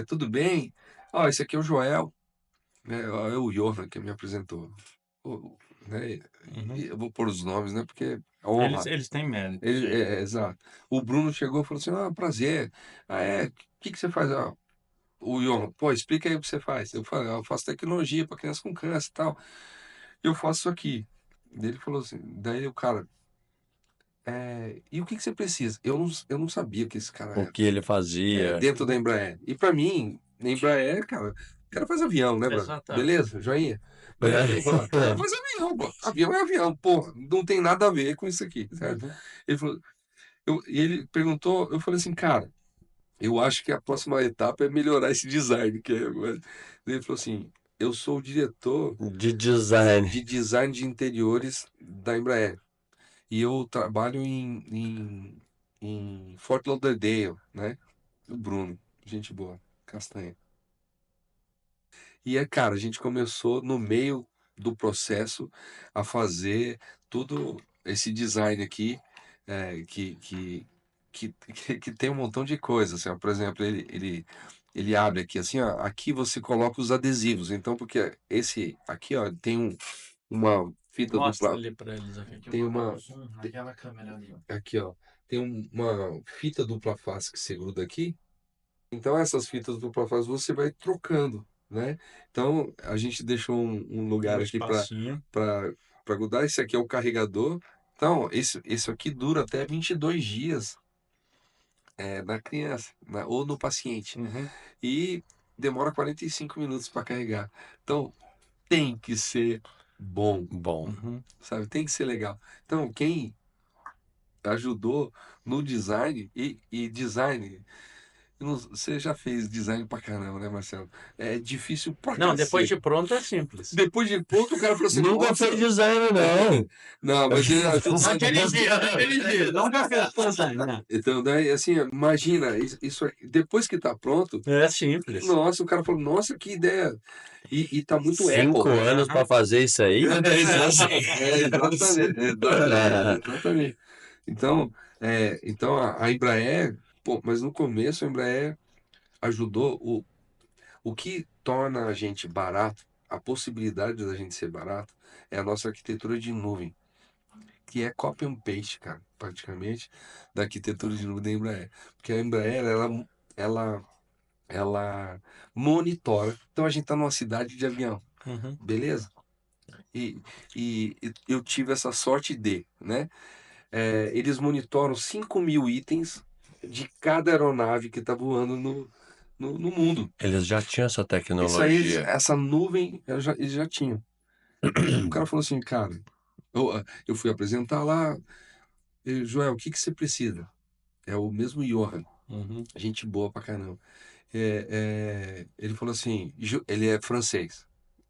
tudo bem? Ó, esse aqui é o Joel, né? Ó, é o Johan que me apresentou." Né? Uhum. E eu vou pôr os nomes, né? Porque é Eles, honra. eles têm mérito. Exato. O Bruno chegou e falou assim: "Ah, prazer. O que que você faz?" "Ah, o Johan, pô, explica aí o que você faz." Eu falei: "Ah, eu faço tecnologia para criança com câncer e tal. Eu faço isso aqui." Daí ele falou assim, daí o cara: "E o que que você precisa?" Eu não sabia que esse cara O era, que ele fazia? dentro da Embraer. E para mim, na Embraer, cara, o cara faz avião, né, brother? Exatamente. Beleza, joinha? Né? Pô, o cara faz avião, pô. Avião é avião, pô. Não tem nada a ver com isso aqui, certo? Uhum. Ele falou, e ele perguntou, eu falei assim, cara, eu acho que a próxima etapa é melhorar esse design, que é agora. Daí ele falou assim, eu sou o diretor De design. de design de interiores da Embraer. E eu trabalho em Fort Lauderdale, né? O Bruno, gente boa, castanha. Cara, a gente começou no meio do processo a fazer tudo esse design aqui, é, que, que, que tem um montão de coisas. Assim, ó. Por exemplo, ele abre aqui assim, ó, aqui você coloca os adesivos. Então, porque esse aqui, ó, tem uma fita Mostra dupla, ali para eles aqui. tem uma, Aquela câmera ali. aqui, ó, tem uma fita dupla face que se gruda aqui. Então, essas fitas dupla face você vai trocando, né? Então, a gente deixou um Um lugar aqui espacinho. para grudar. Esse aqui é o carregador. Então, esse aqui dura até 22 dias na criança, ou no paciente. Uhum. E demora 45 minutos para carregar. Então, tem que ser bom, Bom. Uhum. sabe? Tem que ser legal. Então, quem ajudou no design e design. Você já fez design pra caramba, né, Marcelo? É difícil pra Não, depois de cacete. pronto é simples. Depois de pronto, o cara falou assim, Nunca nossa. fez design, não. Não, mas ele ajuda. Aquele dia, nunca fez design, né? Então, daí, assim, imagina, isso aqui, depois que tá pronto, É simples. nossa, o cara falou, nossa, que ideia. E tá muito Apple, 5 né? anos Aham. para fazer isso aí? Exatamente. Então a Embraer, pô, mas no começo a Embraer ajudou o que torna a gente barato, a possibilidade da gente ser barato, é a nossa arquitetura de nuvem, que é copy and paste, cara, praticamente, da arquitetura de nuvem da Embraer. Porque a Embraer, ela, ela monitora. Então a gente está numa cidade de avião, Uhum. beleza? E eu tive essa sorte né? Eles monitoram 5.000 itens de cada aeronave que está voando no mundo. Eles já tinham essa Isso aí, tecnologia. essa nuvem, eles já tinham. O cara falou assim, cara, eu fui apresentar lá, Joel, o que que você precisa? É o mesmo Johan, Uhum. gente boa pra caramba. Ele falou assim, ele é francês,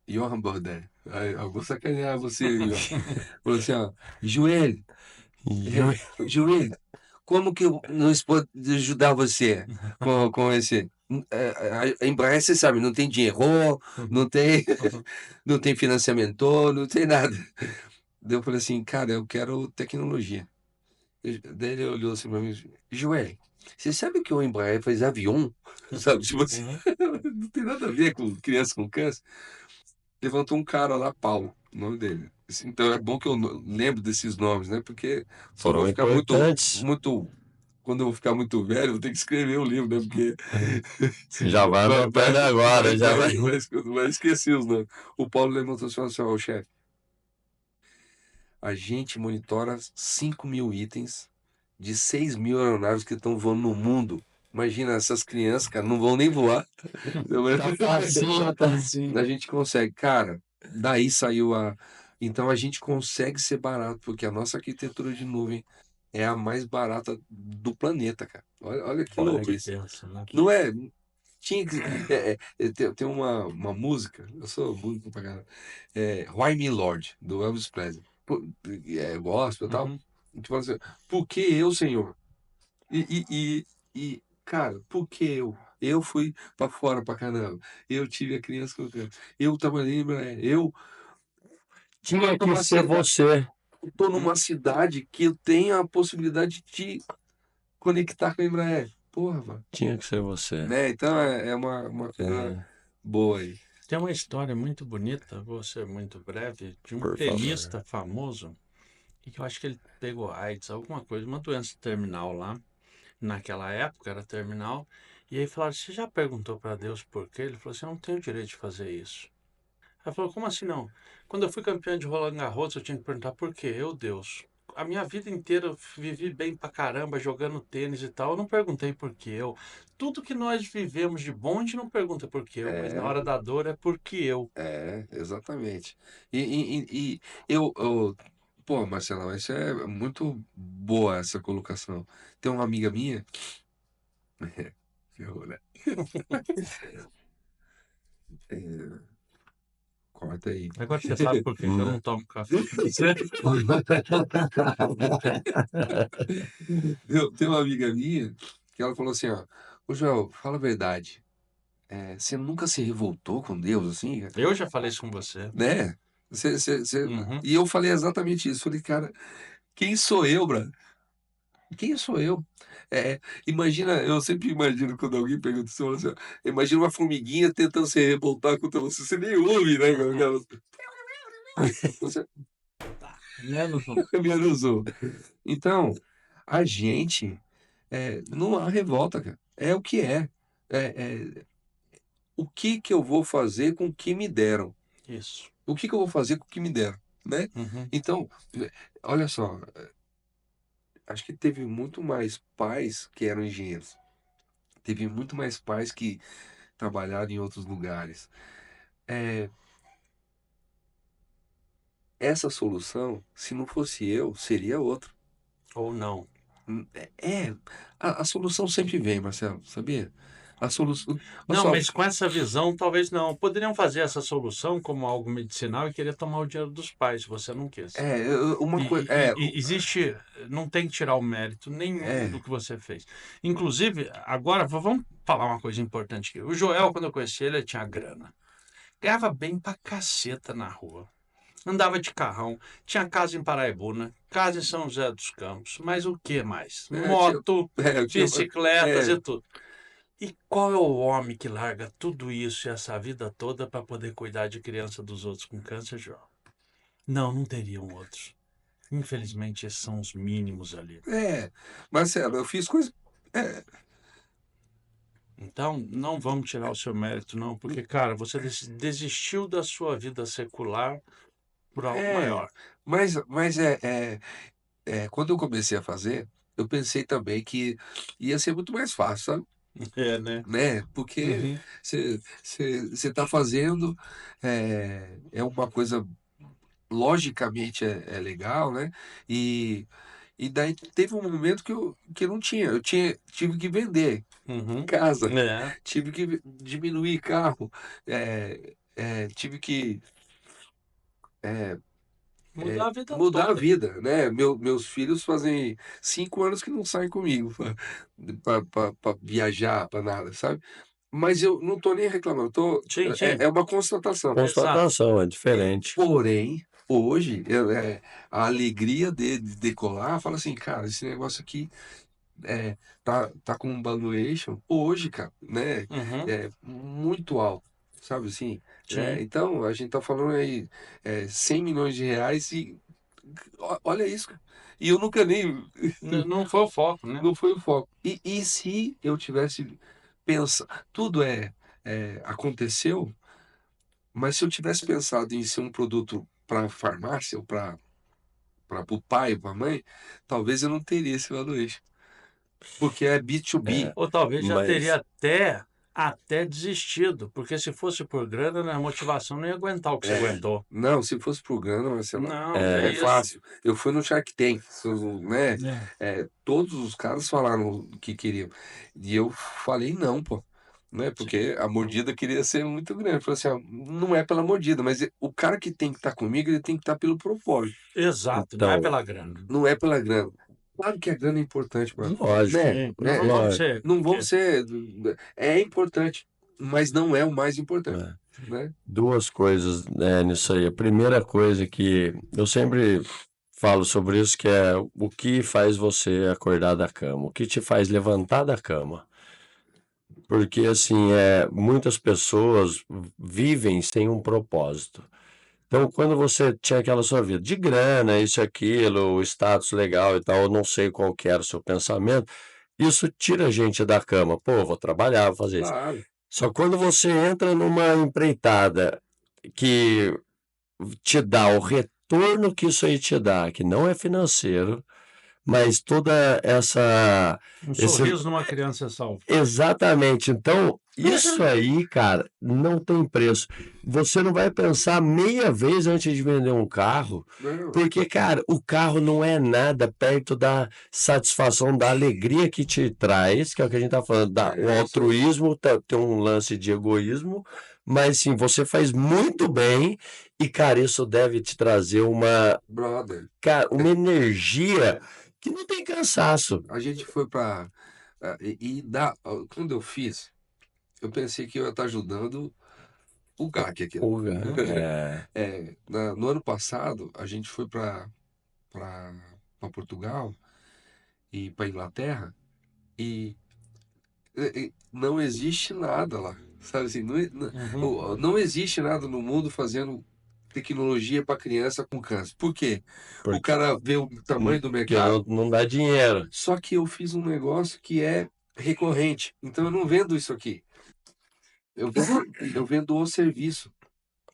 Johan Bordel. Aí, eu vou sacanear você, Johan. Falou assim, ó, Joel, Joel, como que nós podemos ajudar você com esse? A Embraer, você sabe, não tem dinheiro, não tem, não tem financiamento, não tem nada. Daí eu falei assim, cara, eu quero tecnologia. Daí ele olhou assim pra mim, Joel, você sabe que o Embraer faz avião? Sabe, tipo assim, Uhum. não tem nada a ver com criança com câncer. Levantou um cara lá, Paulo, o nome dele. Então é bom que eu lembro desses nomes, né? Porque se eu vou Foram ficar muito, importantes. muito, quando eu vou ficar muito velho, eu vou ter que escrever o livro, né? Porque Já vai anotando agora, já vai. vai esquecer os nomes. O Paulo levantou e falou assim, ó, chefe, a gente monitora 5.000 itens de 6 mil aeronaves que estão voando no mundo. Imagina, essas crianças, cara, não vão nem voar. Tá assim. A gente consegue, cara, daí saiu a. Então a gente consegue ser barato, porque a nossa arquitetura de nuvem é a mais barata do planeta, cara. Olha que Olha louco que isso. pensa, né? Não é? Tinha que. Tem uma música, eu sou músico pra caramba. Why Me Lord, do Elvis Presley. Pô, gospel e tal. Uhum. A gente fala assim, por que eu, Senhor? Cara, por que eu? Eu fui pra fora pra caramba. Eu tive a criança que eu quero. Eu trabalhei, eu Tinha que numa ser cidade, você. tô numa cidade que eu tenho a possibilidade de conectar com a Embraer. Porra, mano. Tinha que ser você. Né? Então é uma coisa É, boa aí. Tem uma história muito bonita, vou ser muito breve, de um por favor. tenista famoso, e que eu acho que ele pegou AIDS, alguma coisa, uma doença terminal lá. Naquela época era terminal. E aí falaram: você já perguntou para Deus por quê? Ele falou assim: eu não tenho direito de fazer isso. Ela falou: como assim não? Quando eu fui campeão de Roland Garros, eu tinha que perguntar por quê? Eu, Deus. A minha vida inteira eu vivi bem pra caramba, jogando tênis e tal. Eu não perguntei por que eu. Tudo que nós vivemos de bom, a gente não pergunta por que eu, mas na É, hora da dor é por que eu. exatamente. E pô, Marcelo, isso é muito boa essa colocação. Tem uma amiga minha, ferrou, né? É, corta aí. Agora você sabe por quê que eu não tomo café com você? Tem uma amiga minha que ela falou assim, ó, ô Joel, fala a verdade. Você nunca se revoltou com Deus assim, cara? Eu já falei isso com você. Né? Uhum. E eu falei exatamente isso. Falei, cara, quem sou eu, bro? Quem sou eu? Imagina, eu sempre imagino quando alguém pergunta assim, fala assim, ó, imagina uma formiguinha tentando se revoltar contra você, você nem ouve, né? Você Menos um. menos um. Então, a gente, não há revolta, cara. É o que é. O que que eu vou fazer com o que me deram? Isso. O que que eu vou fazer com o que me deram, né? Uhum. Então, olha só, acho que teve muito mais pais que eram engenheiros. Teve muito mais pais que trabalharam em outros lugares. É, essa solução, se não fosse eu, seria outro. Ou não. A solução sempre vem, Marcelo, sabia? A solução. Olha Não, só, mas com essa visão, talvez não. Poderiam fazer essa solução como algo medicinal e querer tomar o dinheiro dos pais, você não quis. uma coisa. Existe, não tem que tirar o mérito nenhum É, do que você fez. Inclusive, agora vamos falar uma coisa importante aqui. O Joel, quando eu conheci ele, ele tinha grana. Ganhava bem pra caceta na rua. Andava de carrão, tinha casa em Paraibuna, casa em São José dos Campos, mas o que mais? Moto, eu tinha. bicicletas É, e tudo. E qual é o homem que larga tudo isso e essa vida toda para poder cuidar de criança dos outros com câncer, João? Não, não teriam outros. Infelizmente, esses são os mínimos ali. Marcelo, eu fiz coisa. É, Então, não vamos tirar o seu mérito, não, porque, cara, você desistiu da sua vida secular por algo é, maior. mas quando eu comecei a fazer, eu pensei também que ia ser muito mais fácil, sabe? É, né? Né? Porque Uhum. você está fazendo, é uma coisa logicamente é legal, né? E daí teve um momento que eu não tinha, tive que vender Uhum. casa, É. tive que diminuir carro, tive que Mudar a vida mudar a toda. vida, né? Meus filhos fazem 5 anos que não saem comigo para viajar, para nada, sabe? Mas eu não tô nem reclamando, Sim, sim. é uma constatação. Exato. Constatação, é diferente. Porém, hoje, a alegria de decolar, fala assim, cara, esse negócio aqui tá com um valuation hoje, cara, né? Uhum. Muito alto, sabe assim? Sim. Então, a gente tá falando aí 100 milhões de reais e olha isso, cara. E eu nunca nem, Não foi o foco, né? não foi o foco. E se eu tivesse pensado, tudo aconteceu, mas se eu tivesse pensado em ser um produto para farmácia ou para o pai, para a mãe, talvez eu não teria esse valuation. Porque é B2B. Ou talvez já teria Mas até desistido, porque se fosse por grana, né, a motivação não ia aguentar o que você aguentou. Não, se fosse pro grana, Marcelo, Não, que é isso. fácil. Eu fui no Shark Tank, né? É. Todos os caras falaram que queriam. E eu falei não, pô. Né? Porque a mordida queria ser muito grande. Eu falei assim, ó, não é pela mordida, mas o cara que tem que estar comigo, ele tem que estar pelo propósio. Exato, não é então, pela grana. Não é pela grana. Claro que a grana é importante, mano. lógico, Né? Sim, não vamos É, ser. não vão ser. É importante, mas não é o mais importante. é. Né? Duas coisas, nisso aí. A primeira coisa que eu sempre falo sobre isso, que é o que faz você acordar da cama, o que te faz levantar da cama. Porque, assim, muitas pessoas vivem sem um propósito. Então, quando você tinha aquela sua vida de grana, isso, aquilo, o status legal e tal, eu não sei qual que era o seu pensamento, isso tira a gente da cama. Pô, vou trabalhar, vou fazer isso. Claro. Só quando você entra numa empreitada que te dá o retorno que isso aí te dá, que não é financeiro, mas toda Um esse sorriso numa criança salva. exatamente. Então, isso aí, cara, não tem preço. Você não vai pensar meia vez antes de vender um carro, Não. porque, cara, o carro não é nada perto da satisfação, da alegria que te traz, que é o que a gente tá falando, o altruísmo tem um lance de egoísmo, mas sim, você faz muito bem e, cara, isso deve te trazer Brother, uma energia que não tem cansaço. a gente foi pra. Quando eu fiz, eu pensei que eu ia estar ajudando o GAC aqui. Porra, No ano passado, a gente foi para Portugal e para Inglaterra e, não existe nada lá. Sabe assim, não existe nada no mundo fazendo tecnologia para criança com câncer. Por quê? O porque, cara vê o tamanho do porque mercado. não dá dinheiro. Só que eu fiz um negócio que é recorrente. Então eu não vendo isso aqui. Eu vendo o serviço.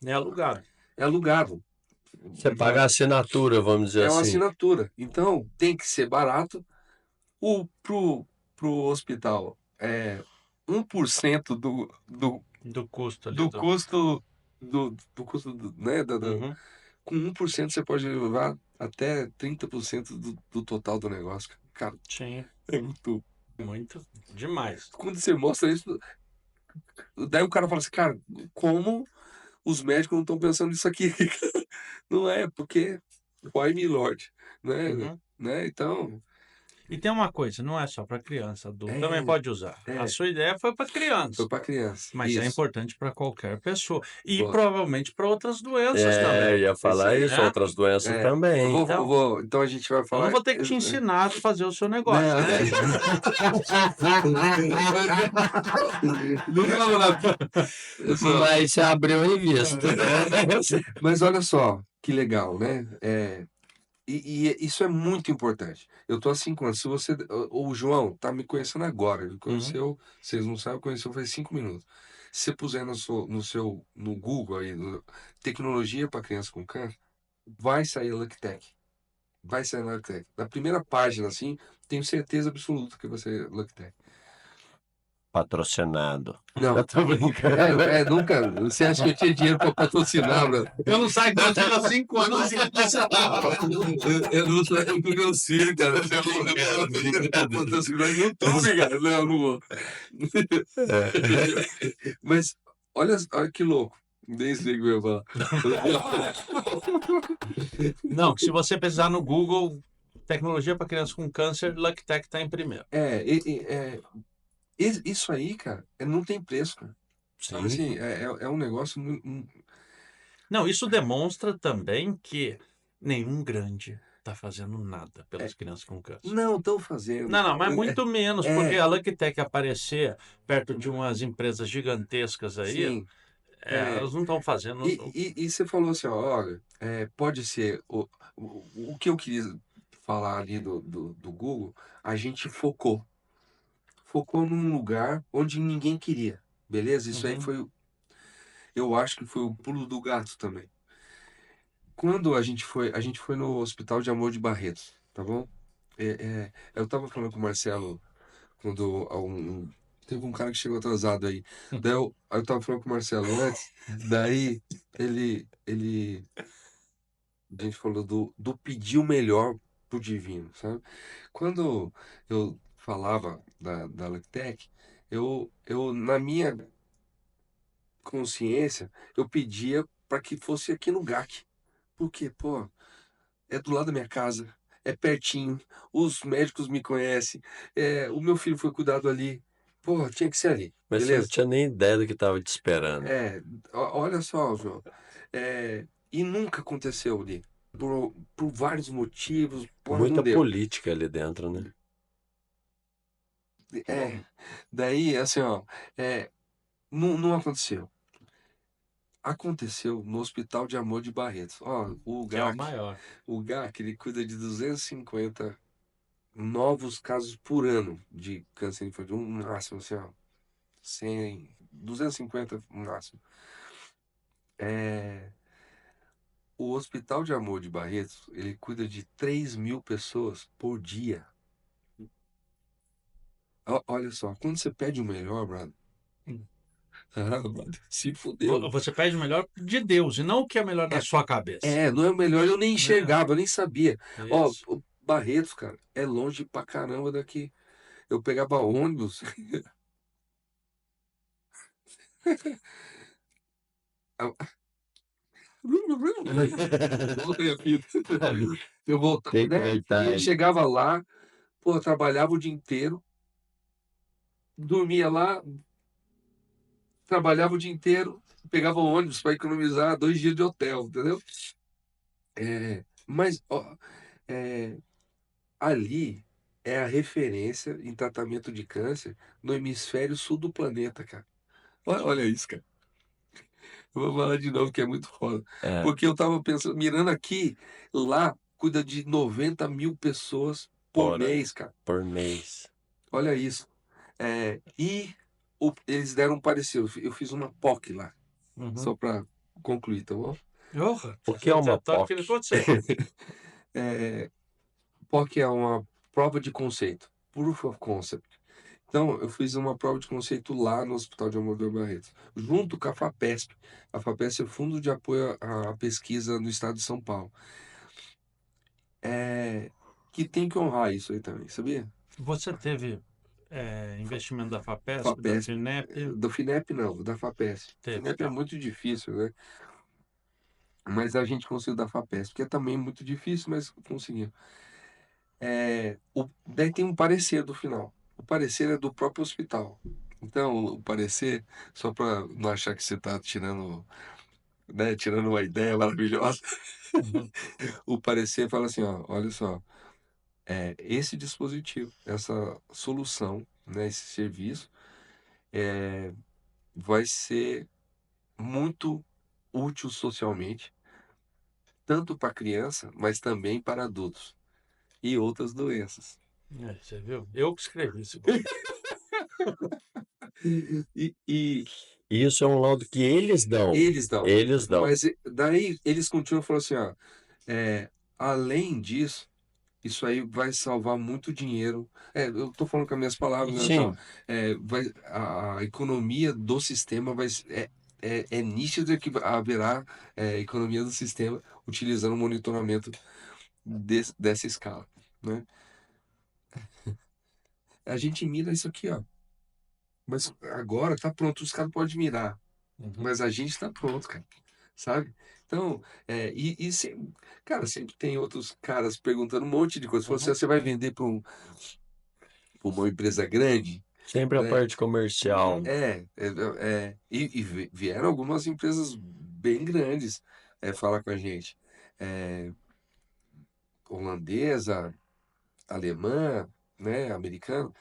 É alugado. É alugado. Você paga a assinatura, vamos dizer É uma assim. assinatura. Então tem que ser barato. Pro hospital é 1% Do custo ali. do custo do custo né, Uhum. com 1% você pode levar até 30% do total do negócio. Cara, Sim, é muito. muito demais. Quando você mostra isso, daí o cara fala assim, cara, como os médicos não estão pensando nisso aqui? Não é, porque why me Lord, né? Uhum. Né? Então, E tem uma coisa, não é só para criança, adulto também é, pode usar. A é, sua ideia foi para criança, foi para criança. mas é Isso. importante para qualquer pessoa. E Boa. provavelmente para outras doenças também. Ia falar aí, isso, né? outras doenças É, também. então a gente vai Eu falar. não vou ter que te ensinar a fazer o seu Né? negócio. Nunca vou lá. Mas você abriu a revista. Mas olha só, que legal, né? E isso é muito importante. Eu tô há 5 anos. Se você. O João tá me conhecendo agora. Ele conheceu. Vocês não sabem, conheceu faz 5 minutos. Se você puser no Google aí, tecnologia para criança com câncer, vai sair LuckTech. Vai sair LuckTech. Na primeira página, assim, tenho certeza absoluta que vai ser LuckTech. Patrocinado. Não. Eu tô brincando. Nunca. Você acha que eu tinha dinheiro para patrocinar, bro? Eu não saio daqui há 5 anos. Eu não sei o que eu sei, cara. Eu vou patrocinar no YouTube, cara. Não vou. Mas olha que louco. Nem sei o que eu ia falar. Não, se você pesquisar no Google, tecnologia para crianças com câncer, LuckTech está em primeiro. Isso aí, cara, não tem preço, cara. Sabe assim, é um negócio muito. Não, isso demonstra também que nenhum grande está fazendo nada pelas crianças com câncer. Não, estão fazendo. Não, mas muito menos, É. porque a LuckTech aparecer perto de umas empresas gigantescas aí, Sim. elas não estão fazendo. E você falou assim, ó, olha, pode ser. O que eu queria falar ali do Google, a gente focou. Focou num lugar onde ninguém queria. Beleza? Isso aí Uhum. foi. Eu acho que foi o pulo do gato também. Quando a gente foi no Hospital de Amor de Barretos, tá bom? Eu tava falando com o Marcelo quando teve um cara que chegou atrasado aí. Daí eu tava falando com o Marcelo antes, daí a gente falou do pedir o melhor pro divino, sabe? Quando eu falava da Lectec, na minha consciência, eu pedia para que fosse aqui no GAC. Porque, pô, é do lado da minha casa, é pertinho, os médicos me conhecem, o meu filho foi cuidado ali. Pô, tinha que ser ali, Mas você não beleza? tinha nem ideia do que tava te esperando. É, olha só, João. E nunca aconteceu ali. Por vários motivos, porra, não Muita deu. política ali dentro, né? É, daí, assim, ó, não aconteceu. Aconteceu no Hospital de Amor de Barretos. Ó, Que é o maior. o GAC, ele cuida de 250 novos casos por ano de câncer infantil, um máximo, assim, ó, 100, 250 no máximo. É, o Hospital de Amor de Barretos, ele cuida de 3.000 pessoas por dia. Olha só, quando você pede o melhor, brother, Hum. brother, se fudeu. Você pede o melhor de Deus e não o que é melhor na sua cabeça. Não é o melhor, eu nem enxergava, eu nem sabia. Ó, Isso. o Barretos, cara, é longe pra caramba daqui. Eu pegava ônibus. Voltei a fita. Eu voltava, Tem que né? voltar. E chegava lá, pô, trabalhava o dia inteiro, dormia lá, trabalhava o dia inteiro, pegava o ônibus para economizar 2 dias de hotel, entendeu? Mas, ó, é, ali é a referência em tratamento de câncer no hemisfério sul do planeta, cara. Olha isso, cara. Eu vou falar de novo que é muito foda. É, Porque eu tava pensando, mirando aqui, lá cuida de 90.000 pessoas por por, mês, cara. por mês. Olha isso. E eles deram um parecer. Eu fiz uma POC lá, Uhum. só para concluir, tá bom? Orra, O que é uma tá POC? querendo acontecer. POC é uma prova de conceito, Proof of Concept. Então, eu fiz uma prova de conceito lá no Hospital de Amador Barretos, junto com a FAPESP. A FAPESP é o Fundo de Apoio à Pesquisa no Estado de São Paulo. Que tem que honrar isso aí também, sabia? Você teve investimento da FAPESP, da FAPESP. FINEP? Do FINEP não, da FAPESP. Teve, FINEP é tá. muito difícil, né? Mas a gente conseguiu da FAPESP, que é também muito difícil, mas conseguiu. Daí tem um parecer do final. O parecer é do próprio hospital. Então, o parecer, só para não achar que você está tirando, né, tirando uma ideia maravilhosa, Uhum. o parecer fala assim, ó, olha só, esse dispositivo, essa solução, né, esse serviço, vai ser muito útil socialmente, tanto para criança, mas também para adultos e outras doenças. Você viu? Eu que escrevi isso. E Isso é um laudo que eles dão. eles dão. Eles dão. Mas daí eles continuam falando assim, ó, além disso, isso aí vai salvar muito dinheiro. Eu tô falando com as minhas palavras, né? Assim, ó, Sim, a economia do sistema é nítido que haverá economia do sistema utilizando o monitoramento dessa escala, né? A gente mira isso aqui, ó. Mas agora tá pronto, os caras podem mirar. Uhum. Mas a gente tá pronto, cara. Sabe? Então, cara, sempre tem outros caras perguntando um monte de coisa. Uhum. Você vai vender para uma empresa grande, sempre a né? parte comercial. E vieram algumas empresas bem grandes falar com a gente. Holandesa, alemã, né? Americana.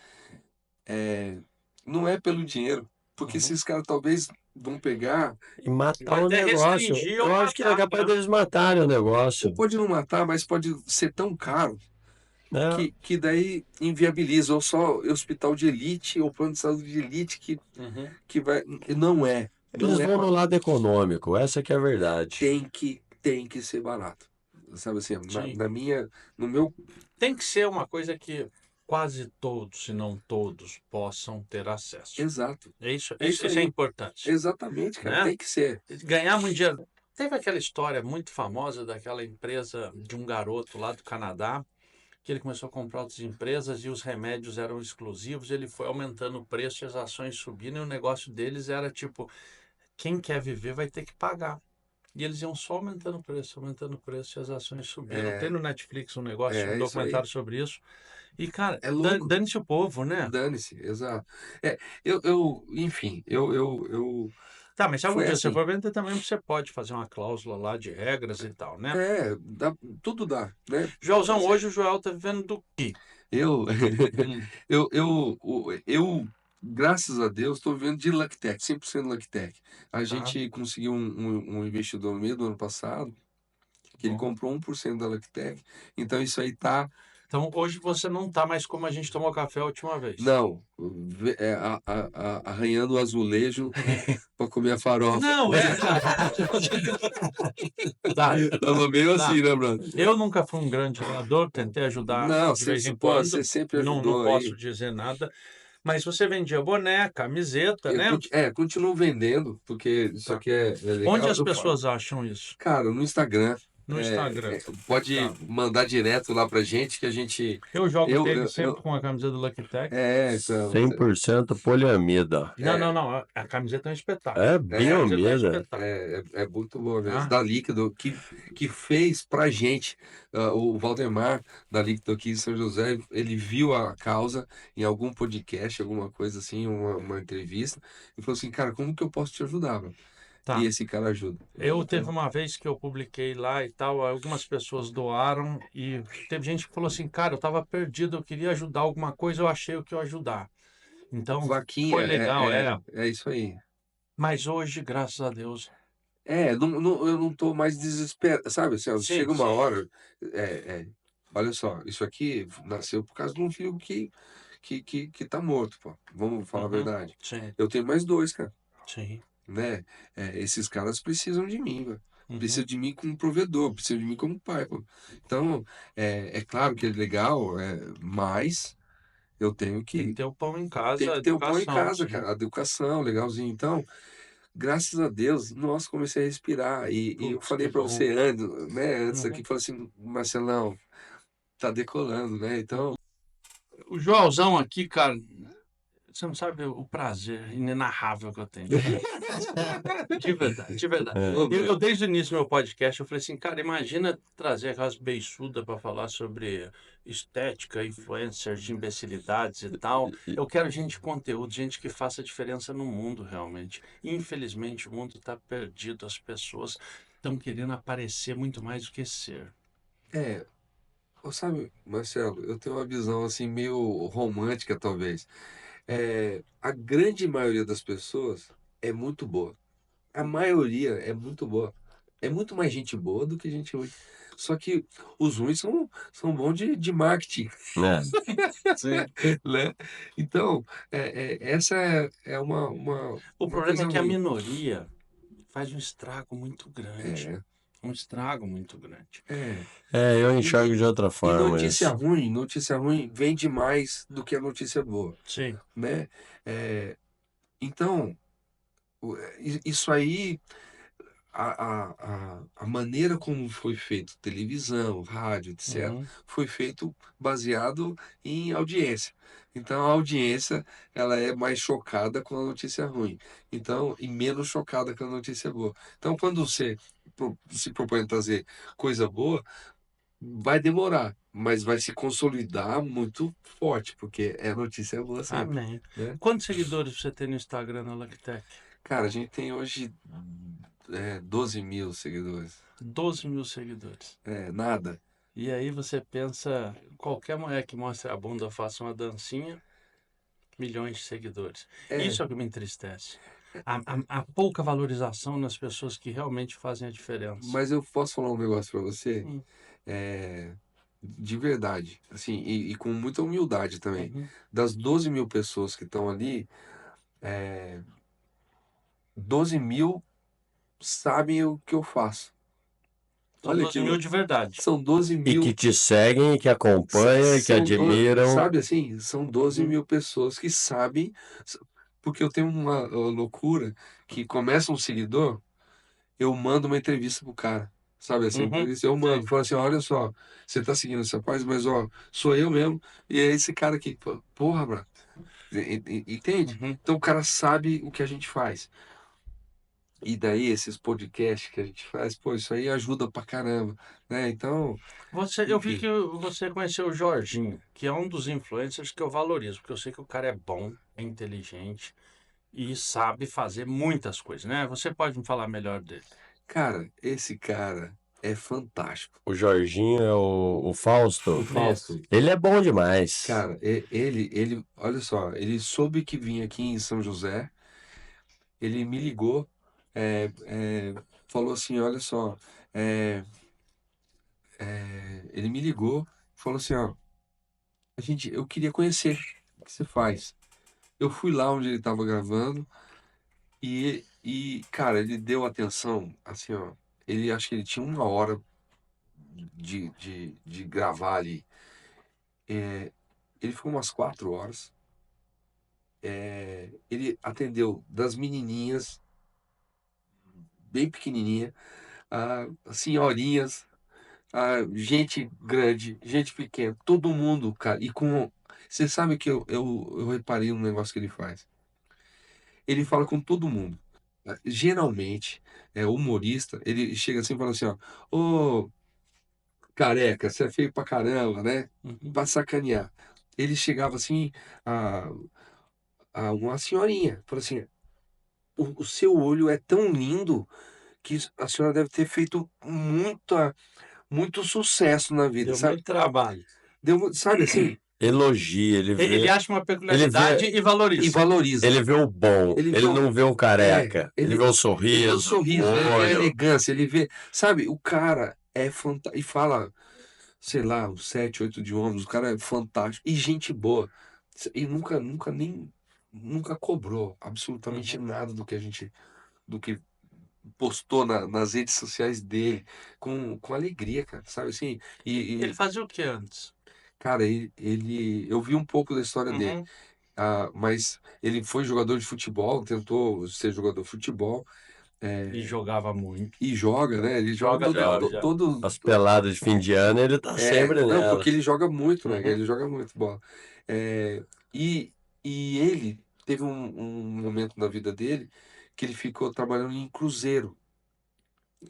Não é pelo dinheiro. Porque Uhum. esses caras talvez vão pegar. E matar Vai o até negócio. restringir ou Eu acho que é matar, capaz né? deles matarem o negócio. Pode não matar, mas pode ser tão caro Né? que daí inviabiliza. Ou só hospital de elite, ou plano de saúde de elite que vai. Não é. Não Eles é. vão no lado econômico, essa que é a verdade. Tem que tem que ser barato. Sabe assim, Sim. no meu... Tem que ser uma coisa que quase todos, se não todos, possam ter acesso. Exato. Isso É isso é aí. importante, Exatamente, cara. né? Tem que ser. Ganhar muito dinheiro. Teve aquela história muito famosa daquela empresa de um garoto lá do Canadá, que ele começou a comprar outras empresas e os remédios eram exclusivos, ele foi aumentando o preço e as ações subindo, e o negócio deles era tipo, quem quer viver vai ter que pagar. E eles iam só aumentando o preço e as ações subiram. Tem É, no Netflix um negócio, um é isso aí. documentário sobre isso. E, cara, É louco. dane-se o povo, né? Dane-se, exato. Enfim, Tá, mas se algum foi dia você assim. for vender também, você pode fazer uma cláusula lá de regras e tal, né? Tudo dá, né? Joelzão, Mas hoje o Joel tá vivendo do quê? eu, Hum, eu, graças a Deus, estou vivendo de LuckTech, 100% LuckTech. A tá, gente conseguiu um investidor no meio do ano passado, que ele bom. comprou 1% da LuckTech. Então isso aí tá. Então, hoje você não tá mais como a gente tomou café a última vez. Não, arranhando o azulejo para comer a farofa. Não, é. Tá, Tava meio tá. assim, né, Bruno? Eu nunca fui um grande doador, tentei ajudar Não, de vez em pô, quando. você sempre Não ajudou posso aí. dizer nada. Mas você vendia boné, camiseta, né? Continuo vendendo, porque isso Tá. aqui é Onde legal. as pessoas acham isso? Cara, no Instagram, No Instagram. pode Tá. mandar direto lá pra gente, que a gente. Eu jogo Eu, tênis eu, sempre eu, com a camisa do Lucky Tech. então. 100% poliamida. Não. A camiseta é um espetáculo. É A camiseta é um biomida. espetáculo. É muito boa mesmo. Tá? Da Líquido, que fez pra gente, o Valdemar, da Líquido aqui em São José, ele viu a causa em algum podcast, alguma coisa assim, uma entrevista, e falou assim, cara, como que eu posso te ajudar, mano? E Tá. esse cara ajuda. Eu teve Então, uma vez que eu publiquei lá e tal, algumas pessoas doaram e teve gente que falou assim, cara, eu estava perdido, eu queria ajudar alguma coisa, eu achei o que eu ajudar. Então, vaquinha, foi legal, é isso aí. Mas hoje, graças a Deus, Eu não tô mais desesperado, sabe? Assim, ó, sim, chega uma hora, olha só, isso aqui nasceu por causa de um filho que tá morto, pô. Vamos falar a uhum, verdade. sim, Eu tenho mais dois, cara, sim, né? Esses caras precisam de mim, velho. uhum. Precisam de mim como provedor, precisam de mim como pai, pô. Então, é claro que é legal, mas eu tenho Tem que que, ter o pão em tem casa, a que ter o pão em educação, casa, sim. cara. A educação, legalzinho. Então, graças a Deus, nossa, comecei a respirar. E eu Putz, que falei para bom. você antes, né, antes aqui, Uhum. falei assim, Marcelão, tá decolando, né? Então, O Joelzão aqui, cara, você não sabe o prazer inenarrável que eu tenho de conhecer. De verdade, de verdade. É. Desde o início do meu podcast, eu falei assim, cara, imagina trazer aquelas beiçudas para falar sobre estética, influencers de imbecilidades e tal. Eu quero gente de conteúdo, gente que faça diferença no mundo realmente. Infelizmente, o mundo está perdido, as pessoas estão querendo aparecer muito mais do que ser. é, sabe, Marcelo, eu tenho uma visão assim meio romântica, talvez. A grande maioria das pessoas é muito boa. A maioria é muito boa. É muito mais gente boa do que gente ruim. Só que os ruins são bons de marketing. É. Sim. Né? Então, essa é O uma problema coisa é que a ruim. minoria faz um estrago muito grande. É, Um estrago muito grande. é. Eu E, enxergo de outra e forma isso. notícia ruim vende mais do que a notícia boa, Sim. né? É, então, isso aí, a maneira como foi feito televisão, rádio, etc., Uhum. foi feito baseado em audiência. Então, a audiência, ela é mais chocada com a notícia ruim. Então, e menos chocada com a notícia boa. Então, quando você se propõe a trazer coisa boa, vai demorar, mas vai se consolidar muito forte, porque é notícia boa sempre, Amém. né? Quantos seguidores você tem no Instagram na Lactec? Cara, a gente tem hoje 12 mil seguidores. 12 mil seguidores. Nada. E aí você pensa, qualquer mulher que mostre a bunda, faça uma dancinha, milhões de seguidores. É, Isso é o que me entristece. A pouca valorização nas pessoas que realmente fazem a diferença. mas eu posso falar um negócio pra você? Hum, É, de verdade, assim, e com muita humildade também. uhum. Das 12 mil pessoas que estão ali, 12 mil sabem o que eu faço. São Olha 12 que mil louco. de verdade. São 12 E mil. que te seguem, e que acompanham, e que São admiram. sabe assim, são 12 Uhum. mil pessoas que sabem, porque eu tenho uma loucura que começa um seguidor, eu mando uma entrevista pro cara, sabe assim, Uhum. eu mando, Sei. falo assim, olha só, você tá seguindo esse rapaz, mas ó, sou eu mesmo, e é esse cara aqui, porra, bro, entende? Uhum. Então o cara sabe o que a gente faz. E daí esses podcasts que a gente faz, pô, isso aí ajuda pra caramba, né? Então, Eu vi enfim, que você conheceu o Jorginho, que é um dos influencers que eu valorizo, porque eu sei que o cara é bom, é inteligente e sabe fazer muitas coisas, né? Você pode me falar melhor dele? cara, esse cara é fantástico. O Jorginho é o Fausto. O Fausto, Ele é bom demais. cara, olha só, ele soube que vinha aqui em São José, ele me ligou, falou assim, olha só, é, ele me ligou, falou assim, ó, eu queria conhecer o que você faz. Eu fui lá onde ele estava gravando cara, ele deu atenção, assim, ó, acho que ele tinha 1 hora de gravar ali. Ele ficou umas 4 horas. Ele atendeu das menininhas, bem pequenininha, a senhorinhas, a gente grande, gente pequena, todo mundo, cara. E com. Você sabe que eu reparei um negócio que ele faz. Ele fala com todo mundo. Geralmente, humorista, ele chega assim e fala assim, ó, ô, careca, você é feio pra caramba, né? Uhum. Pra sacanear. Ele chegava assim, a, a uma senhorinha, falou assim, o seu olho é tão lindo que a senhora deve ter feito muito sucesso na vida, Deu sabe? muito trabalho. Sabe assim? Elogia, Ele acha uma ele peculiaridade vê, e E valoriza. valoriza. ele vê o bom. Ele vê Ele não vê o careca. Ele vê o ele vê o sorriso, o sorriso, ele vê a olho. elegância, ele vê, sabe? O cara é fantástico e fala, sei lá, uns 7, 8 idiomas. O cara é fantástico e gente boa. E nunca cobrou absolutamente Uhum. nada do que postou nas redes sociais dele com alegria, cara, sabe assim? Ele fazia o que antes? Cara, eu vi um pouco da história dele, Uhum. mas ele foi jogador de futebol, tentou ser jogador de futebol, E é, jogava muito. e joga, né? Ele joga Joga até Joga. hoje. todo, Já. todo, As peladas de fim de ano, ele tá sempre não, porque ele nelas. joga muito, né? Uhum. Ele joga muito bola. É, e ele teve um momento na vida dele que ele ficou trabalhando em cruzeiro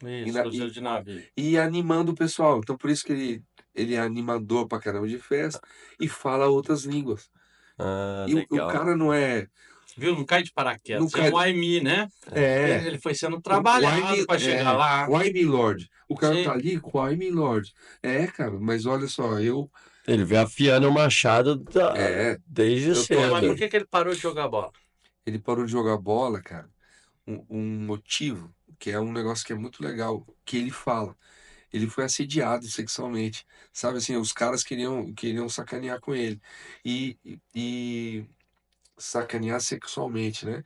e, Isso, na- cruzeiro e, de navio. e animando o pessoal. Então, por isso que ele é animador pra caramba de festa e fala outras línguas. Ah, E o legal. cara não é. Viu? Não cai de Não paraquedas. É cai. um AMI, né? É. Ele foi sendo trabalhado para chegar lá. Why me Lord? O cara tá Sim. ali, why me Lord? Cara, mas olha só, Ele vem afiando o machado É, desde eu tô Mas por cedo. aqui. que ele parou de jogar bola? Ele parou de jogar bola, cara. Um motivo, que é um negócio que é muito legal, que ele fala. Ele foi assediado sexualmente. Sabe assim, os caras queriam sacanear com ele. E sacanear sexualmente, né?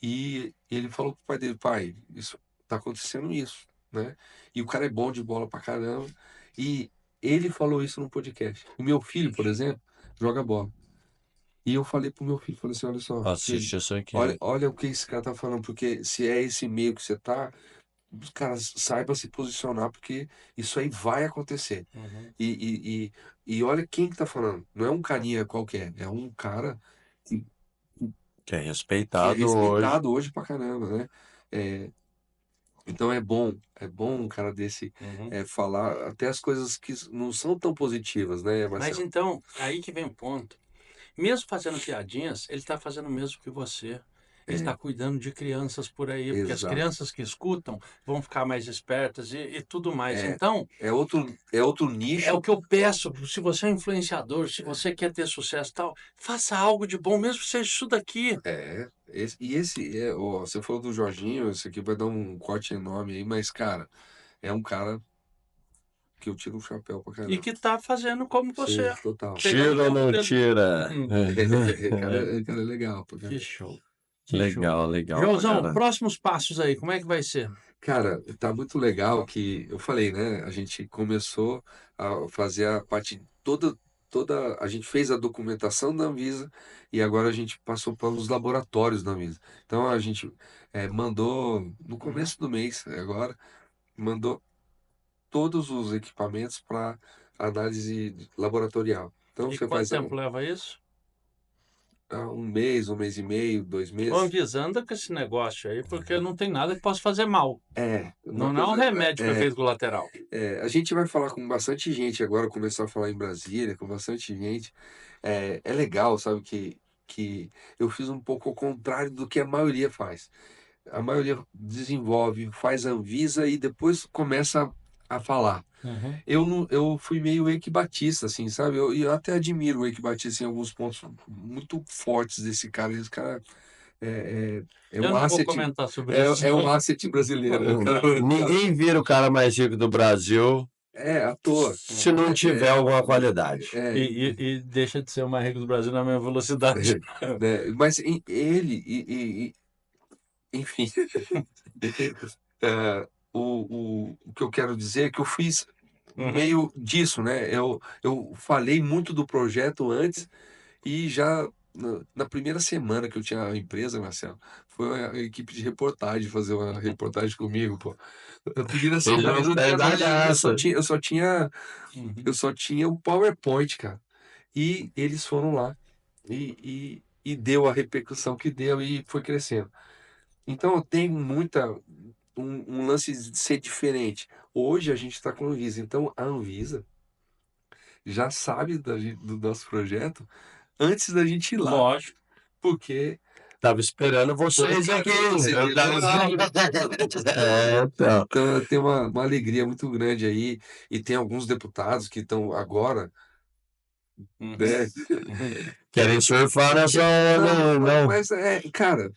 E ele falou pro pai dele, pai, isso tá acontecendo isso, né? E o cara é bom de bola pra caramba. E ele falou isso no podcast. O meu filho, por exemplo, joga bola. E eu falei pro meu filho, falei assim, olha só, filho, Assiste isso aqui. olha o que esse cara tá falando, porque se é esse meio que você tá, cara, saiba se posicionar, porque isso aí vai acontecer. Uhum. E olha quem que tá falando. Não é um carinha qualquer, é um cara que Que é que é respeitado hoje. respeitado hoje pra caramba, né? É, então é bom um cara desse Uhum. falar até as coisas que não são tão positivas, né, Mas Marcelo? então, aí que vem o ponto. Mesmo fazendo piadinhas, ele está fazendo o mesmo que você. Ele está É, cuidando de crianças por aí, porque as exato. crianças que escutam vão ficar mais espertas e tudo mais. É, Então, é outro é o nicho. que eu peço, se você é influenciador, se você quer ter sucesso e tal, faça algo de bom, mesmo que seja isso daqui. Ó, você falou do Jorginho, esse aqui vai dar um corte enorme aí, mas, cara, é um cara que eu tiro o chapéu pra E caramba. que está fazendo como Sim, você, total. pegando o Tira ou exemplo não dele. tira? Hum, Cara é legal, pra que caramba. show, que show. Legal, legal pra Joãozão, caramba. próximos passos aí, como é que vai ser? Cara, tá muito legal que eu falei, né? A gente começou a fazer a parte toda, a gente fez a documentação da Anvisa e agora a gente passou pelos laboratórios da Anvisa. Então a gente mandou no Uhum. começo do mês, agora, mandou todos os equipamentos para análise laboratorial. Então E você quanto faz tempo leva isso? um mês e meio, 2 meses. Ô, Anvisa, anda com esse negócio aí, porque não tem nada que possa fazer mal. Uma Não é um coisa. remédio com efeito colateral. A gente vai falar com bastante gente agora, começar a falar em Brasília, com bastante gente. É legal, sabe, que eu fiz um pouco ao contrário do que a maioria faz. A maioria desenvolve, faz Anvisa e depois começa a falar. Uhum. Eu fui meio Eike Batista, assim, sabe? Eu até admiro o Eike Batista em alguns pontos muito fortes desse cara. Esse cara é Eu um não vou asset, comentar sobre isso. é um asset brasileiro. Ninguém vira o cara mais rico do Brasil À toa. se não tiver alguma qualidade. E deixa de ser o mais rico do Brasil na mesma velocidade. Né? Mas ele, enfim, o que eu quero dizer é que eu fiz Uhum. meio disso, né? Eu falei muito do projeto antes e já na primeira semana que eu tinha a empresa, Marcelo, foi a equipe de reportagem fazer uma reportagem comigo, pô. Na primeira semana eu não tinha nada, Uhum. eu só tinha o PowerPoint, cara. E eles foram lá e deu a repercussão que deu e foi crescendo. Então eu tenho um lance de ser diferente. Hoje a gente está com a Anvisa, então a Anvisa já sabe do nosso projeto antes da gente ir lá, Lógico. porque Tava esperando vocês aqui. Eu tava... então. então tem uma alegria muito grande aí e tem alguns deputados que estão agora, Uhum. né? Querem surfar nessa onda, não. Mas cara,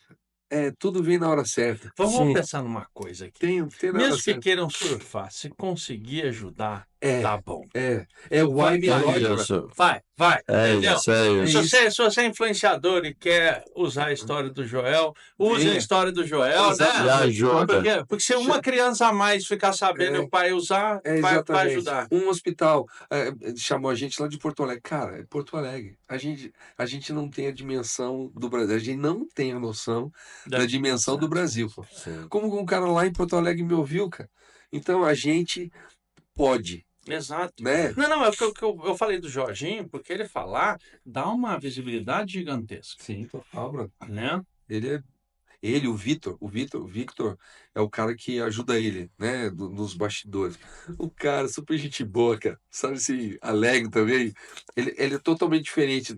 tudo vem na hora certa. Vamos Sim. pensar numa coisa aqui. Tem na hora Mesmo que certa. queiram surfar, se conseguir ajudar, tá bom. O why me Vai, not, É bro. isso. Vai, É entendeu? isso, é Se isso. você é influenciador e quer usar a história do Joel, use a Venha. história do Joel, né? Exatamente. Já ajuda. Porque se uma criança a mais ficar sabendo e o pai usar, vai Exatamente. ajudar. Um hospital chamou a gente lá de Porto Alegre. Cara, é Porto Alegre. A gente não tem a dimensão do Brasil. A gente não tem a noção da dimensão do Brasil, pô. Sim. Como um cara lá em Porto Alegre me ouviu, cara? Então a gente pode, Exato. né? Não, é o que eu falei do Jorginho, porque ele falar dá uma visibilidade gigantesca, Sim, total, bro. né? Ele, o Victor é o cara que ajuda ele, né, nos bastidores. O cara, super gente boa, cara. Sabe assim, alegre também. Ele é totalmente diferente.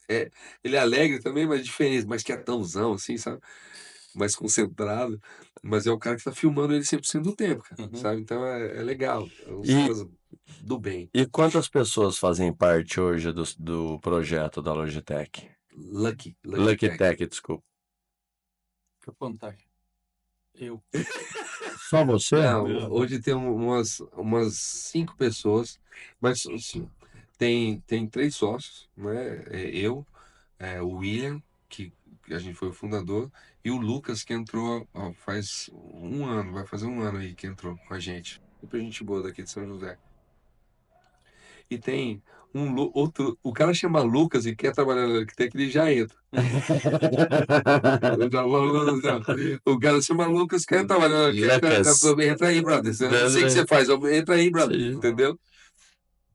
É, ele é alegre também, mas diferente, mas quietãozão, assim, sabe? Mais concentrado. Mas é o cara que tá filmando ele 100% do tempo, cara. Uhum. Sabe? Então é legal. É os E- caras do bem. E quantas pessoas fazem parte hoje do projeto da Logitech? Lucky Logitech, desculpa. Deixa eu contar aqui. Eu. Só você? Não, hoje tem umas 5 pessoas, mas assim, tem 3 sócios, né? Eu, o William, que a gente foi o fundador, e o Lucas, que entrou faz um ano, vai fazer um ano aí que entrou com a gente. Super gente boa daqui de São José. E tem outro, o cara chama Lucas e quer trabalhar na arquitetura, ele já entra. Eu já vou- já. O cara chama Lucas, quer trabalhar na arquitetura, entra aí, brother. Eu sei o que você faz, entra aí, brother. Sim. Entendeu?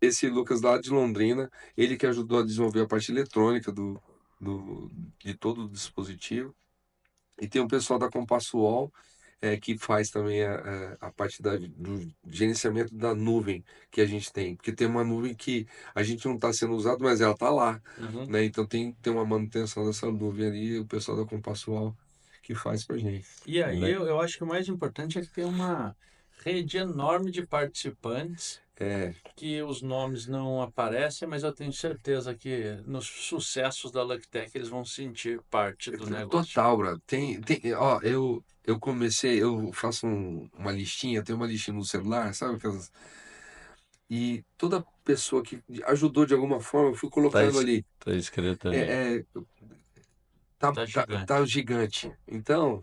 Esse Lucas lá de Londrina, ele que ajudou a desenvolver a parte eletrônica de todo o dispositivo. E tem um pessoal da Compasso UOL, que faz também a parte do gerenciamento da nuvem que a gente tem. Porque tem uma nuvem que a gente não está sendo usado, mas ela está lá. Uhum. Né? Então tem uma manutenção dessa nuvem ali, o pessoal da Compasso UOL que faz pra gente. E aí Né? eu acho que o mais importante é que tem uma rede enorme de participantes que os nomes não aparecem, mas eu tenho certeza que nos sucessos da Luctech eles vão sentir parte do negócio. Total, bro. Ó, eu comecei, eu faço uma listinha, tem uma listinha no celular, sabe? E toda pessoa que ajudou de alguma forma, eu fui colocando ali. Tá escrito ali. Tá gigante. Tá gigante. Então,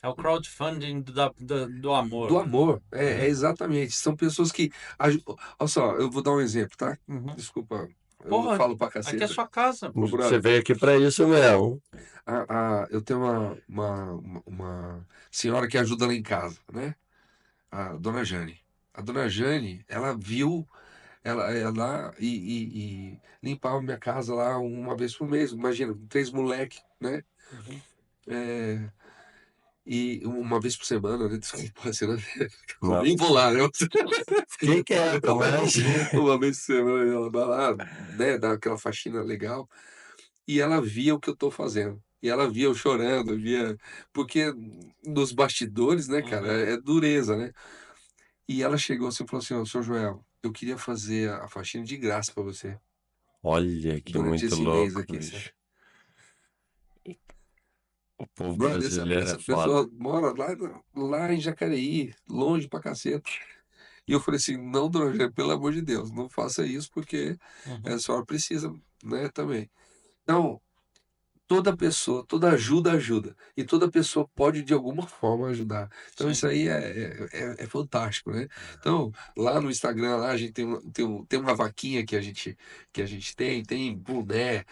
É o crowdfunding do amor. Do amor, Uhum. exatamente. São pessoas que. Olha só, eu vou dar um exemplo, tá? Uhum. Desculpa, eu Porra, falo pra aqui é caceta. sua casa. Ô, Você brother, veio aqui para isso mesmo. eu tenho uma senhora que ajuda lá em casa, né? A dona Jane. A dona Jane, ela viu ela e limpava minha casa lá uma vez por mês. Imagina, com 3 moleque, né? Uhum. É, e uma vez por semana, né? Desculpa, assim, né? Eu Não. nem vou lá, né? Fiquei quieto, mas... Uma vez por semana ela vai lá, né? Dá aquela faxina legal. E ela via o que eu tô fazendo. E ela via eu chorando, via. Porque nos bastidores, né, cara, Uhum. é dureza, né? E ela chegou assim e falou assim: Ô, seu Joel, eu queria fazer a faxina de graça pra você Olha que durante muito esse mês louco, aqui. Sabe? bicho. O povo Brother, brasileiro é essa foda. pessoa mora lá em Jacareí, longe pra caceta. E eu falei assim: não, dona Angélica, pelo amor de Deus, não faça isso porque Uhum. a senhora precisa, né, também. Então, toda pessoa, toda ajuda ajuda. E toda pessoa pode de alguma forma ajudar. Então Sim. isso aí é fantástico, né? Então, lá no Instagram, lá a gente tem uma vaquinha que a gente tem boné.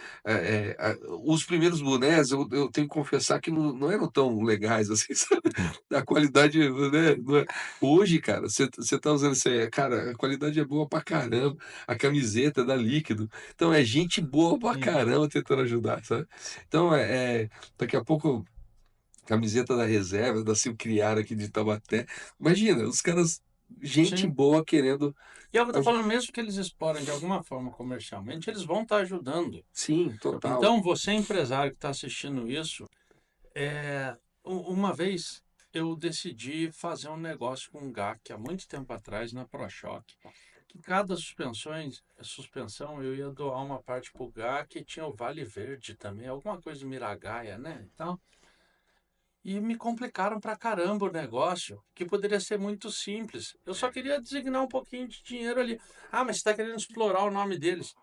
Os primeiros bonés, eu tenho que confessar que não eram tão legais assim, sabe? A qualidade, né? Hoje, cara, você tá usando isso aí, cara, a qualidade é boa pra caramba. A camiseta é da Líquido. Então é gente boa pra Uhum. caramba tentando ajudar, sabe? Então, daqui a pouco, camiseta da reserva, da Silcriara aqui de Taubaté. Imagina, os caras, gente Sim. boa querendo. E é o que eu tô falando, mesmo que eles explorem de alguma forma comercialmente, eles vão estar ajudando. Sim, total. Então, você empresário que está assistindo isso, uma vez eu decidi fazer um negócio com um GAC há muito tempo atrás na ProChoc, que cada suspensão eu ia doar uma parte para o GAC e tinha o Vale Verde também, alguma coisa de Miragaia, né? Então, e me complicaram pra caramba o negócio, que poderia ser muito simples. Eu só queria designar um pouquinho de dinheiro ali. Ah, mas você está querendo explorar o nome deles.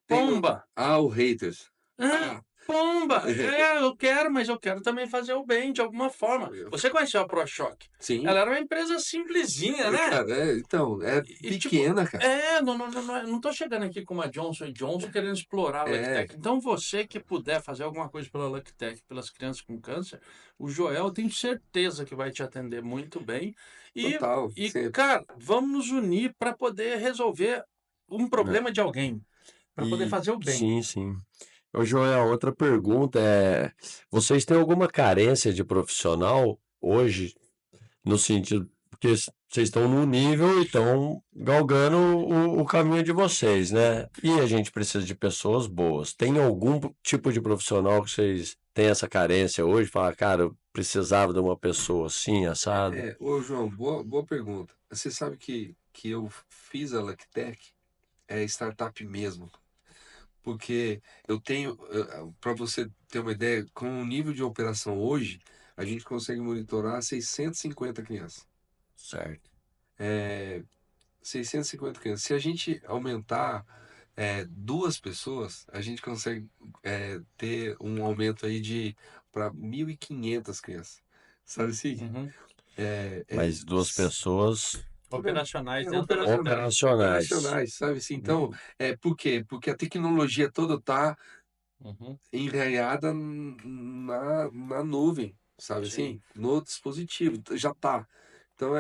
Tem o, Pomba! o haters. Ah, pomba! Eu quero, mas eu quero também fazer o bem de alguma forma. Você conheceu a ProChoc? Sim, Ela era uma empresa simplesinha, né? cara, então, é Tipo, pequena, cara. não tô chegando aqui com uma Johnson Johnson querendo explorar a É, LuckTech. Então, você que puder fazer alguma coisa pela LuckTech, pelas crianças com câncer, o Joel, eu tenho certeza que vai te atender muito bem. E, total, sempre. cara, vamos nos unir para poder resolver um problema de alguém, para poder E fazer o bem. sim, sim. Ô, Joel, outra pergunta é: vocês têm alguma carência de profissional hoje, no sentido, porque vocês estão num nível e estão galgando o caminho de vocês, né? E a gente precisa de pessoas boas. Tem algum tipo de profissional que vocês têm essa carência hoje? Fala, cara, eu precisava de uma pessoa assim, assado? Ô João, boa pergunta. Você sabe que eu fiz a LuckTech, startup mesmo. Porque eu tenho, para você ter uma ideia, com o nível de operação hoje, a gente consegue monitorar 650 crianças. Certo. É, 650 crianças. Se a gente aumentar 2 pessoas, a gente consegue ter um aumento aí de para 1.500 crianças. Sabe assim? Uhum. É, é, Mas duas pessoas Operacionais dentro da LuckTech. operacionais. operacionais, sabe assim? Então, Uhum. por quê? Porque a tecnologia toda está Uhum. enraizada na nuvem, sabe Sim. assim? No dispositivo, já tá. Então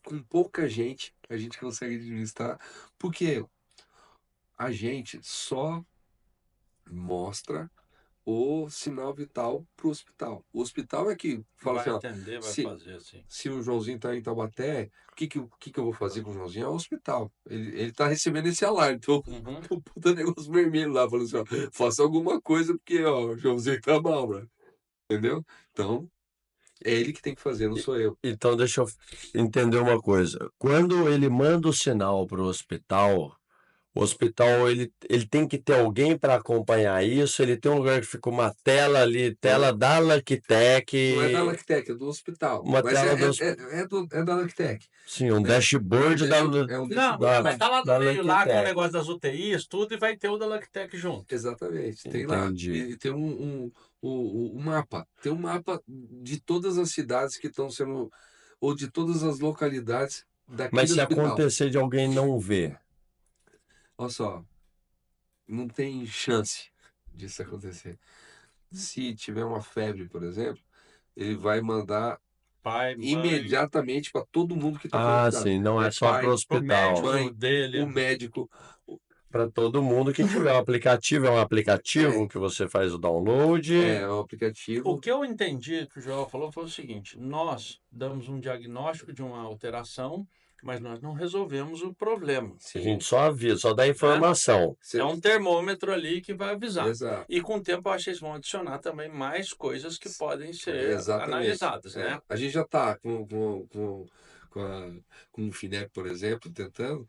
com pouca gente a gente consegue administrar, porque a gente só mostra o sinal vital pro hospital. O hospital é que fala Vai assim, ó, atender, vai se, fazer assim. se o Joãozinho tá em Taubaté, o que que eu vou fazer com o Joãozinho? É o hospital. Ele tá recebendo esse alarme. Então, Uhum. o puta negócio vermelho lá, falando assim, ó, faça alguma coisa, porque, ó, o Joãozinho tá mal, bro. Entendeu? Então, é ele que tem que fazer, não sou eu. Então, deixa eu entender uma coisa. Quando ele manda o sinal para o hospital ele tem que ter alguém para acompanhar isso. Ele tem um lugar que fica uma tela ali, tela Não, da não é da Lactec, Lactec, é do hospital. uma Mas tela é da Lactec. sim, um É, dashboard é um Não, dashboard. vai estar lá no da meio, lá com o Lactec. negócio das UTIs, tudo, e vai ter o da LuckTech junto. Exatamente, tem lá. Entendi. E tem um o mapa. Tem um mapa de todas as cidades que estão sendo, ou de todas as localidades Mas daquele se hospital. acontecer de alguém não ver, Olha só, não tem chance disso acontecer. Se tiver uma febre, por exemplo, ele vai mandar Pai, mãe, imediatamente para todo mundo que está conectado. sim, não é só para o Pai, o hospital. médico mãe, dele. o médico. Para todo mundo que tiver um aplicativo, é um aplicativo que você faz o download. É o O aplicativo. que eu entendi que o Joel falou foi o seguinte: nós damos um diagnóstico de uma alteração, mas nós não resolvemos o problema. A gente só avisa, só dá informação. Você- É um termômetro ali que vai avisar. Exato. E com o tempo eu acho que eles vão adicionar também mais coisas que podem ser Exatamente. analisadas, É. né? A gente já está com o FINEP, por exemplo, tentando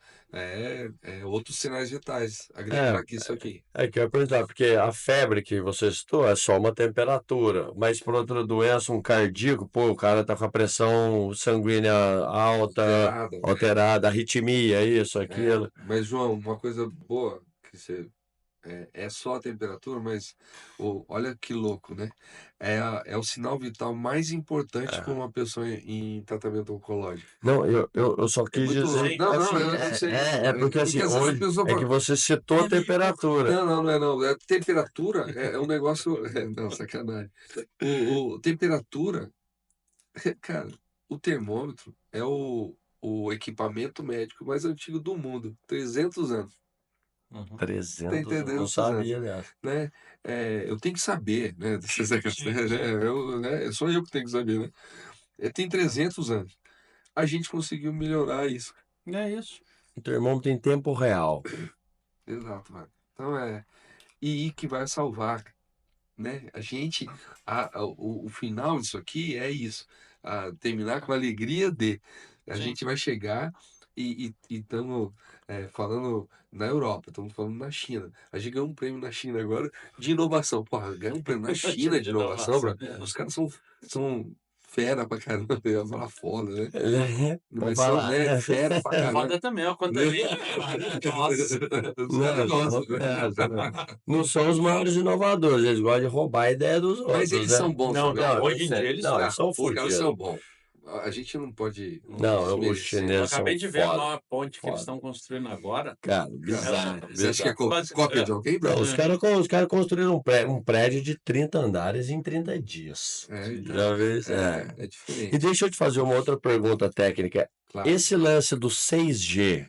outros sinais vitais, agregar aqui isso aqui. É que eu ia perguntar, porque a febre que você citou é só uma temperatura, mas por outra doença, um cardíaco, pô, o cara tá com a pressão sanguínea alta, Alterada. alterada, arritmia, isso, aquilo. Mas, João, uma coisa boa que você. É só a temperatura, mas olha que louco, né? É o sinal vital mais importante para uma pessoa em tratamento oncológico. Não, eu só quis muito dizer. louco. Não, assim, eu não sei. porque assim, às vezes a hoje pessoa é que fala, você citou a temperatura. não é não. Temperatura é um negócio. Não, sacanagem. Temperatura, cara, o termômetro é o equipamento médico mais antigo do mundo, 300 anos. Uhum. 300, eu entendendo, não Suzano? sabia dessa. Né? Eu tenho que saber, né? Sou eu que tenho que saber, né? Tem 300 anos. A gente conseguiu melhorar isso. É isso. O termômetro em tempo real. Exato, mano. Então E que vai salvar, né? A gente. O final disso aqui é isso. Terminar com a alegria de. A Sim. gente vai chegar e estamos falando na Europa, estamos falando na China. A gente ganhou um prêmio na China agora de inovação. Porra, ganhou um prêmio na China de inovação, bro. Os caras são fera pra caramba, eu ia falar foda, né? Vamos Mas são, falar. né, fera pra caramba. Foda também, ó, quanto ali. Nossa. Não são os maiores inovadores, eles gostam de roubar a ideia dos outros. Mas eles né? são bons Não, também. não, eu hoje em sei. dia eles Não, são. eles são Os caras fudidos. são bons. A gente não pode Não, os desmerecer. Eu chineses são acabei de ver a foda. nova ponte que eles Foda. estão construindo agora. Cara, bizarro. Você acha que é Mas, cópia de alguém, bro? Não, os caras construíram um prédio de 30 andares em 30 dias. Então, Já vê? é diferente. E deixa eu te fazer uma outra pergunta técnica. Claro. Esse lance do 6G,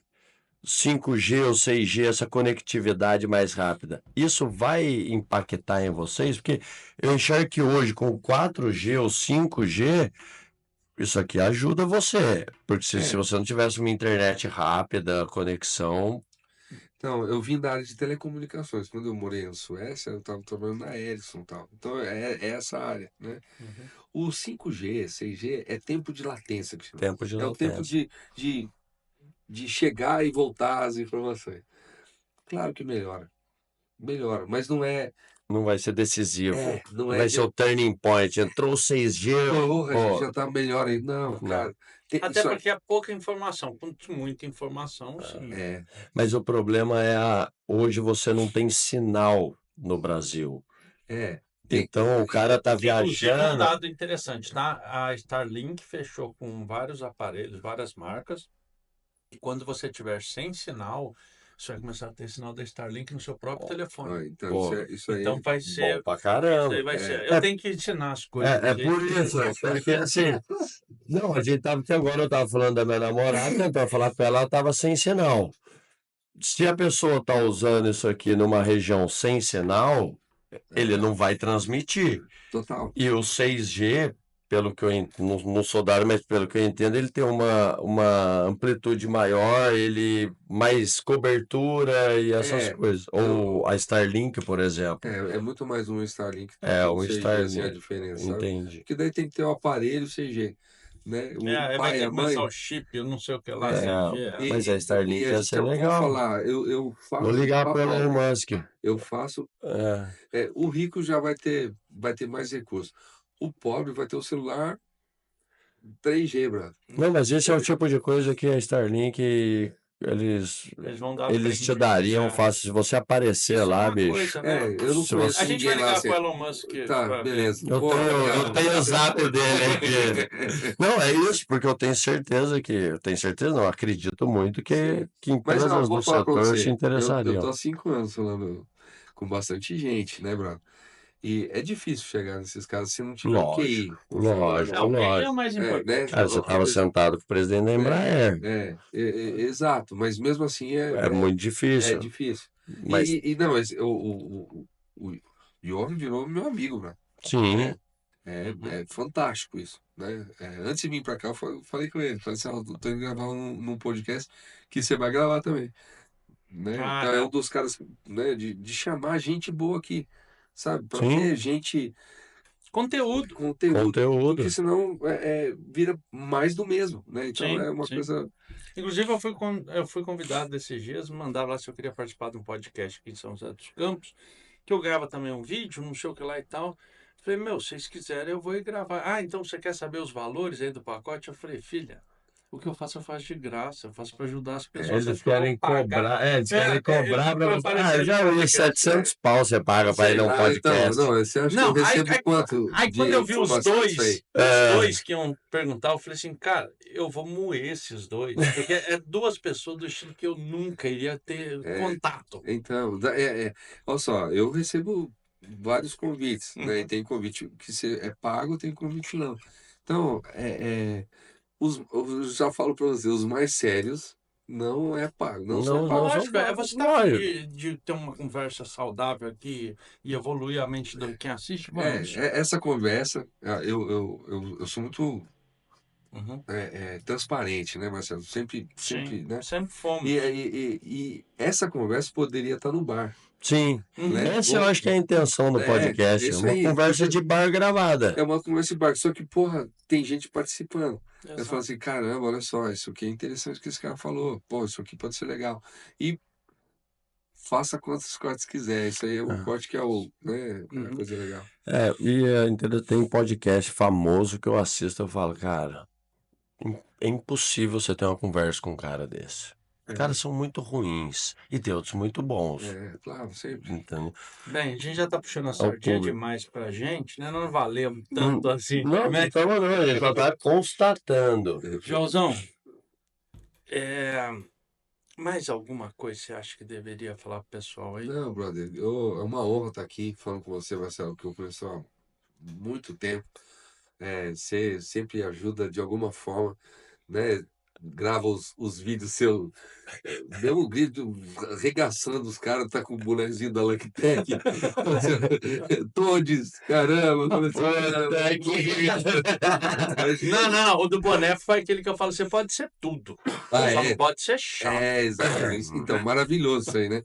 5G ou 6G, essa conectividade mais rápida, isso vai impactar em vocês? Porque eu enxergo que hoje, com 4G ou 5G, isso aqui ajuda você. Porque se você não tivesse uma internet rápida, conexão. Então, eu vim da área de telecomunicações. Quando eu morei na Suécia, eu estava trabalhando na Ericsson e tal. Então, é essa área, né? O 5G, 6G é tempo de latência, que chama. Tempo de É o tempo latência. de chegar e voltar as informações. Claro que melhora. Melhora, mas não é. Não vai ser decisivo. Não Não é vai de- ser o turning point. Entrou o 6G. Porra, a gente pô, já tá melhor aí. Não, cara. Até Isso porque é pouca informação. Com muita informação, sim. Mas o problema é hoje você não tem sinal no Brasil. Então o cara tá Inclusive, um viajando. dado interessante, tá? A Starlink fechou com vários aparelhos, várias marcas. E quando você tiver sem sinal, você vai começar a ter sinal da Starlink no seu próprio telefone. Então, Pô, isso aí. Então vai Bom ser. pra Isso caramba. aí vai ser. Eu tenho que ensinar as coisas. É por isso, porque assim. Não, a gente tava. Porque agora eu tava falando da minha namorada, né? Pra falar com ela, ela tava sem sinal. Se a pessoa tá usando isso aqui numa região sem sinal, ele não vai transmitir. Total. E o 6G, pelo que eu não sou da área, mas pelo que eu entendo, ele tem uma amplitude maior, ele mais cobertura e essas coisas. Ou a Starlink, por exemplo. É muito mais um Starlink que Um 6G, Starlink. assim, a diferença, sabe? Entendi. Porque daí tem que ter o aparelho 6G, né? O Vai pai, ter a que começar mãe. o chip, eu não sei o que lá. Mas a Starlink ia ser Vou legal. falar, eu faço. Vou ligar para o Elon Musk. Eu faço. O rico já vai ter mais recursos. O pobre vai ter o celular 3G, brother. Não, mas esse é o tipo de coisa que a Starlink eles vão dar Eles te brinde, dariam né? fácil se você aparecer Isso é lá, uma bicho. coisa, né? Eu não Se conheço você- A gente vai ninguém lá. ligar Assim. pro Elon Musk Tá, pra ver. beleza. Eu Porra, tenho, cara. eu tenho o zap dele aqui. Não, é isso, porque eu tenho certeza que. Eu tenho certeza, não, acredito muito Sim. que Mas ó, empresas vou do falar pra setor se você. Eu tô interessariam. há 5 anos falando com bastante gente, né, brother? E é difícil chegar nesses casos se não tiver o QI, Lógico, vamos falar, né? lógico, O QI é o lógico. mais Né? importante. Ah, você estava sentado com o presidente da Embraer. Exato, mas mesmo assim É muito é difícil. difícil. Mas, Não, mas o Johan virou meu amigo, né? sim, É fantástico isso, né? Antes de vir pra cá, eu falei com ele, falei assim, ó, tô indo gravar num podcast que você vai gravar também, né? Ah, Então é um não. dos caras, né, de chamar gente boa aqui, sabe? Pra sim, ter gente Conteúdo. conteúdo, porque conteúdo. senão vira mais do mesmo, né? Então Sim, é uma sim. coisa. Inclusive, eu fui convidado desses dias, me mandaram lá se eu queria participar de um podcast aqui em São José dos Campos, que eu gravo também um vídeo, não sei o que lá e tal. Falei, meu, se vocês quiserem, eu vou ir gravar. Ah, então você quer saber os valores aí do pacote? Eu falei, filha, o que eu faço de graça, eu faço para ajudar as pessoas. Eles Você falou, querem pagar. cobrar, eles querem cobrar. Ele foi aparecer Eu já no vi podcast. 700 pau você paga para ir num Então, podcast. não, você acha que eu Não, recebo quanto aí quando de eu vi os informação disso aí? dois que iam perguntar, eu falei assim, cara, eu vou moer esses dois, porque é duas pessoas do estilo que eu nunca iria ter contato. Então, olha só, eu recebo vários convites, né? E tem convite que é pago, tem convite não. Então, eu já falo para você, os mais sérios não é pago, não são Não, não pagos. são Lógico, você tá afim lógico. de ter uma conversa saudável aqui e evoluir a mente de quem assiste? Vamos. Essa conversa, eu sou muito Uhum. transparente, né, Marcelo? Sempre, Sim, né? sempre fomos. E essa conversa poderia estar no bar, Sim, né? essa eu acho que é a intenção do podcast. Isso Uma aí, conversa porque de bar gravada. é uma conversa de bar, só que, porra, tem gente participando. Eu falo Exato. assim, caramba, olha só, isso aqui é interessante que esse cara falou. Pô, isso aqui pode ser legal. E faça quantos cortes quiser. Isso aí é o Ah. corte que é né, a coisa legal. Tem podcast famoso que eu assisto, eu falo, cara, é impossível você ter uma conversa com um cara desse. Os caras são muito ruins e tem outros muito bons. Claro, sempre. Entendeu? Bem, a gente já tá puxando a Ao sardinha público. demais pra gente, né? Não valeu tanto assim. Não, Né? então não, ele só tá constatando. Joãozão, mais alguma coisa você acha que deveria falar pro pessoal aí? Não, brother, é uma honra estar aqui falando com você, Marcelo, que eu conheço há muito tempo. Você sempre ajuda de alguma forma, né? Grava os vídeos seu, deu um grito arregaçando os caras, tá com o bonezinho da Lucky Tech. Todos, caramba, como assim, Não, o do boné foi aquele que eu falo, você pode ser tudo. Ah, só é? não pode ser chato. Exatamente. Então, maravilhoso isso aí, né?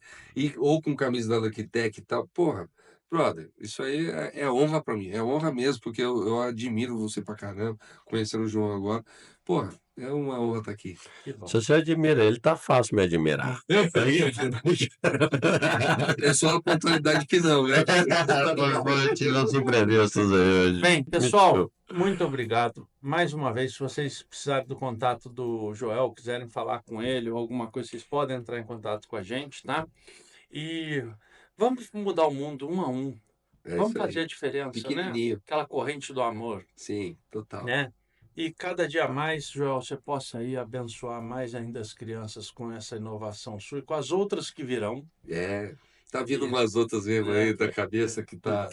Ou com camisa da Lucky Tech e tal. Porra, brother, isso aí é honra pra mim. É honra mesmo, porque eu admiro você pra caramba, conhecendo o João agora. Porra, é uma honra estar aqui. Que bom. Se você admira ele, tá fácil me admirar. É só a pontualidade que não, né? Tirando imprevistos aí hoje. Bem, pessoal, muito obrigado. Mais uma vez, se vocês precisarem do contato do Joel, quiserem falar com ele ou alguma coisa, vocês podem entrar em contato com a gente, tá? E vamos mudar o mundo um a um. Vamos isso aí. fazer a diferença, né? Pequenininho. Aquela corrente do amor, Sim, total. né? E cada dia mais, Joel, você possa aí abençoar mais ainda as crianças com essa inovação sua e com as outras que virão. Tá vindo umas outras mesmo aí da cabeça que tá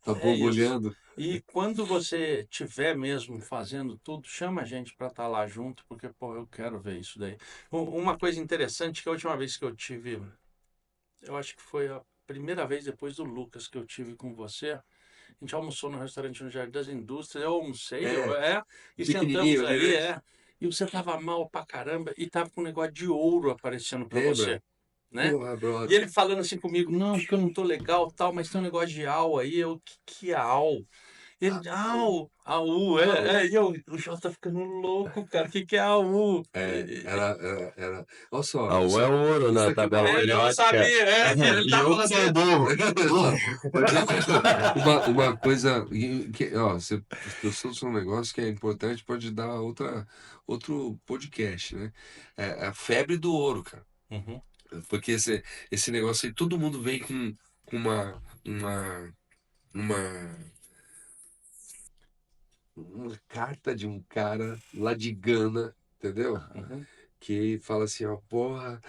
borbulhando. E quando você tiver mesmo fazendo tudo, chama a gente para estar lá junto, porque, pô, eu quero ver isso daí. Uma coisa interessante que a última vez que eu tive, eu acho que foi a primeira vez depois do Lucas que eu tive com você, a gente almoçou no restaurante no Jardim das Indústrias, eu almocei, e sentamos Pequenininho, ali, né? e você tava mal pra caramba, e tava com um negócio de ouro aparecendo pra Lembra? você, né? Porra, brother. E ele falando assim comigo, não, porque eu não tô legal, tal, mas tem um negócio de AU aí, que é AU? Ele, AU, e o João tá ficando louco, cara, o que é AU? Era. Olha só. A U é ouro isso na aqui tabela é- Ele não periódica. sabia, ele tá falando Uma coisa que, ó, você trouxe um negócio que é importante, pode dar outro podcast, né? É a febre do ouro, cara. Uhum. Porque esse negócio aí, todo mundo vem com uma carta de um cara lá de Gana, entendeu? Uhum. Que fala assim, ó, porra,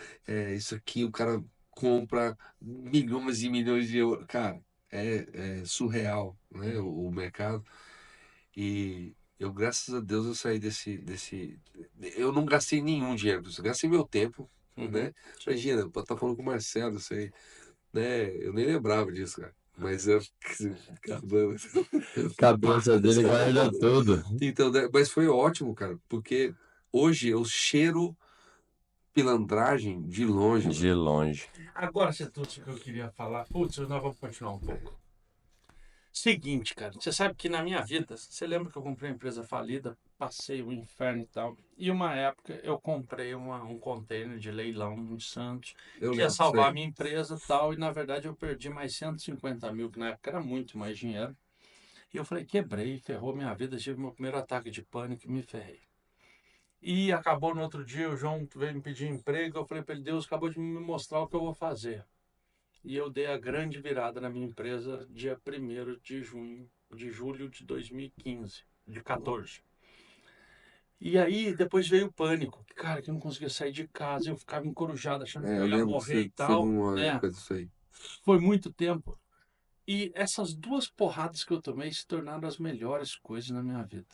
isso aqui o cara compra milhões e milhões de euros. Cara, é surreal, né, o mercado. E eu, graças a Deus, eu saí desse. Eu não gastei nenhum dinheiro com isso, eu gastei meu tempo, né? Sim. Imagina, eu tô falando com o Marcelo, isso aí, né? Eu nem lembrava disso, cara. Mas eu. Cabeça dele guarda tudo. Então, né, mas foi ótimo, cara, porque hoje eu cheiro pilantragem de longe, mano. De longe. Agora você trouxe o que eu queria falar. Putz, nós vamos continuar um pouco. Seguinte, cara, você sabe que na minha vida, você lembra que eu comprei uma empresa falida, passei o inferno e tal. E uma época eu comprei um container de leilão em Santos, Eu que ia lembro salvar a disso aí. minha empresa e tal, e na verdade eu perdi mais 150 mil, que na época era muito mais dinheiro. E eu falei, quebrei, ferrou minha vida, tive meu primeiro ataque de pânico e me ferrei. E acabou no outro dia, o João veio me pedir emprego, eu falei para ele, Deus acabou de me mostrar o que eu vou fazer. E eu dei a grande virada na minha empresa dia 1º de julho de 2015, de 14. E aí depois veio o pânico, cara, que eu não conseguia sair de casa, eu ficava encorujado, achando que Eu eu ia lembro que morrer e você tal, uma né? época disso aí. Foi muito tempo. E essas duas porradas que eu tomei se tornaram as melhores coisas na minha vida.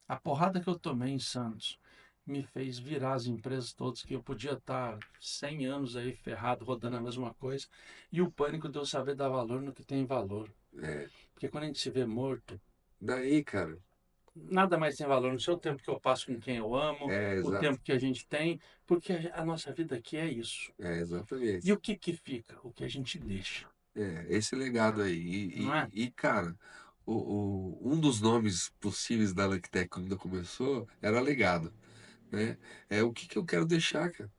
A porrada que eu tomei em Santos me fez virar as empresas todas, que eu podia estar 100 anos aí ferrado, rodando a mesma coisa. E o pânico de eu saber dar valor no que tem valor. É. Porque quando a gente se vê morto, Daí, cara, nada mais tem valor no seu tempo que eu passo com quem eu amo, o exato. tempo que a gente tem, porque a nossa vida aqui é isso. Exatamente. E o que fica? O que a gente deixa. Esse legado aí. Não é? E, cara, um dos nomes possíveis da Luctech quando começou era legado, né? O que eu quero deixar, cara?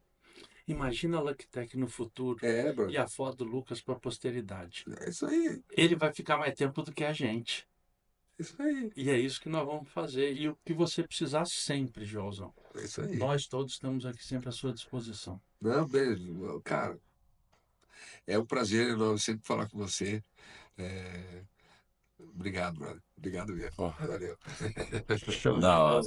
Imagina a Luctech no futuro Bro. e a foto do Lucas para a posteridade. É isso aí. Ele vai ficar mais tempo do que a gente. Isso aí. E é isso que nós vamos fazer. E o que você precisar sempre, Joãozão. É isso aí. Nós todos estamos aqui sempre à sua disposição. Não, beijo. Cara, é um prazer enorme sempre falar com você. Obrigado, brother. Obrigado mesmo. Valeu. Da hora.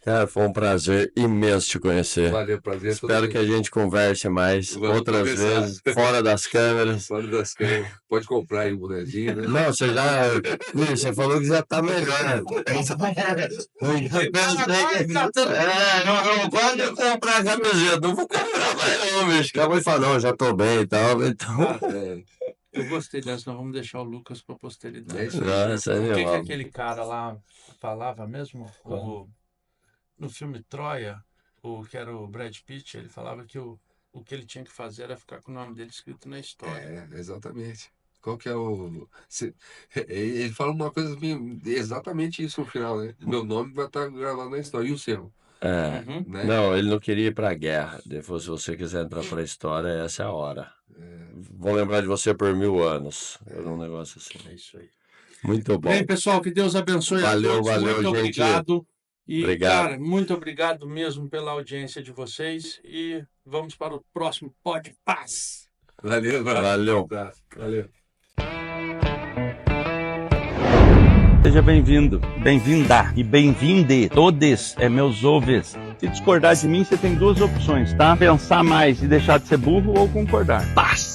Cara, foi um prazer imenso te conhecer. Valeu, prazer. Espero que a gente converse mais Vamos outras conversar. vezes, fora das câmeras. Fora das câmeras. Pode comprar aí um bonezinho, né? Não, você falou que já tá melhor, né? Eu já pensei não pode comprar a camiseta, não vou comprar mais não, bicho. Acabou de falar, não, já tô bem e tal, então... Eu gostei dessa, nós vamos deixar o Lucas para a posteridade. É isso aí. Nossa, O que animal. aquele cara lá falava mesmo? No filme Troia, que era o Brad Pitt, ele falava que o que ele tinha que fazer era ficar com o nome dele escrito na história. Exatamente. Qual que é ele fala uma coisa exatamente isso no final, né? Meu nome vai estar gravado na história. E o seu? Uhum. Né? Não, ele não queria ir pra guerra. Depois, se você quiser entrar pra história, essa é a hora. Vou lembrar de você por 1000 anos. Era um negócio assim. É isso aí. Muito bom. Bem, pessoal, que Deus abençoe a todos. Valeu, muito gente. obrigado. E, Obrigado. cara, muito obrigado mesmo pela audiência de vocês. E vamos para o próximo Pode Paz. Valeu, Valeu. Valeu. Seja bem-vindo, bem-vinda e bem-vinde. Todes é meus ouves. Se discordar de mim, você tem duas opções, tá? Pensar mais e deixar de ser burro ou concordar. Paz!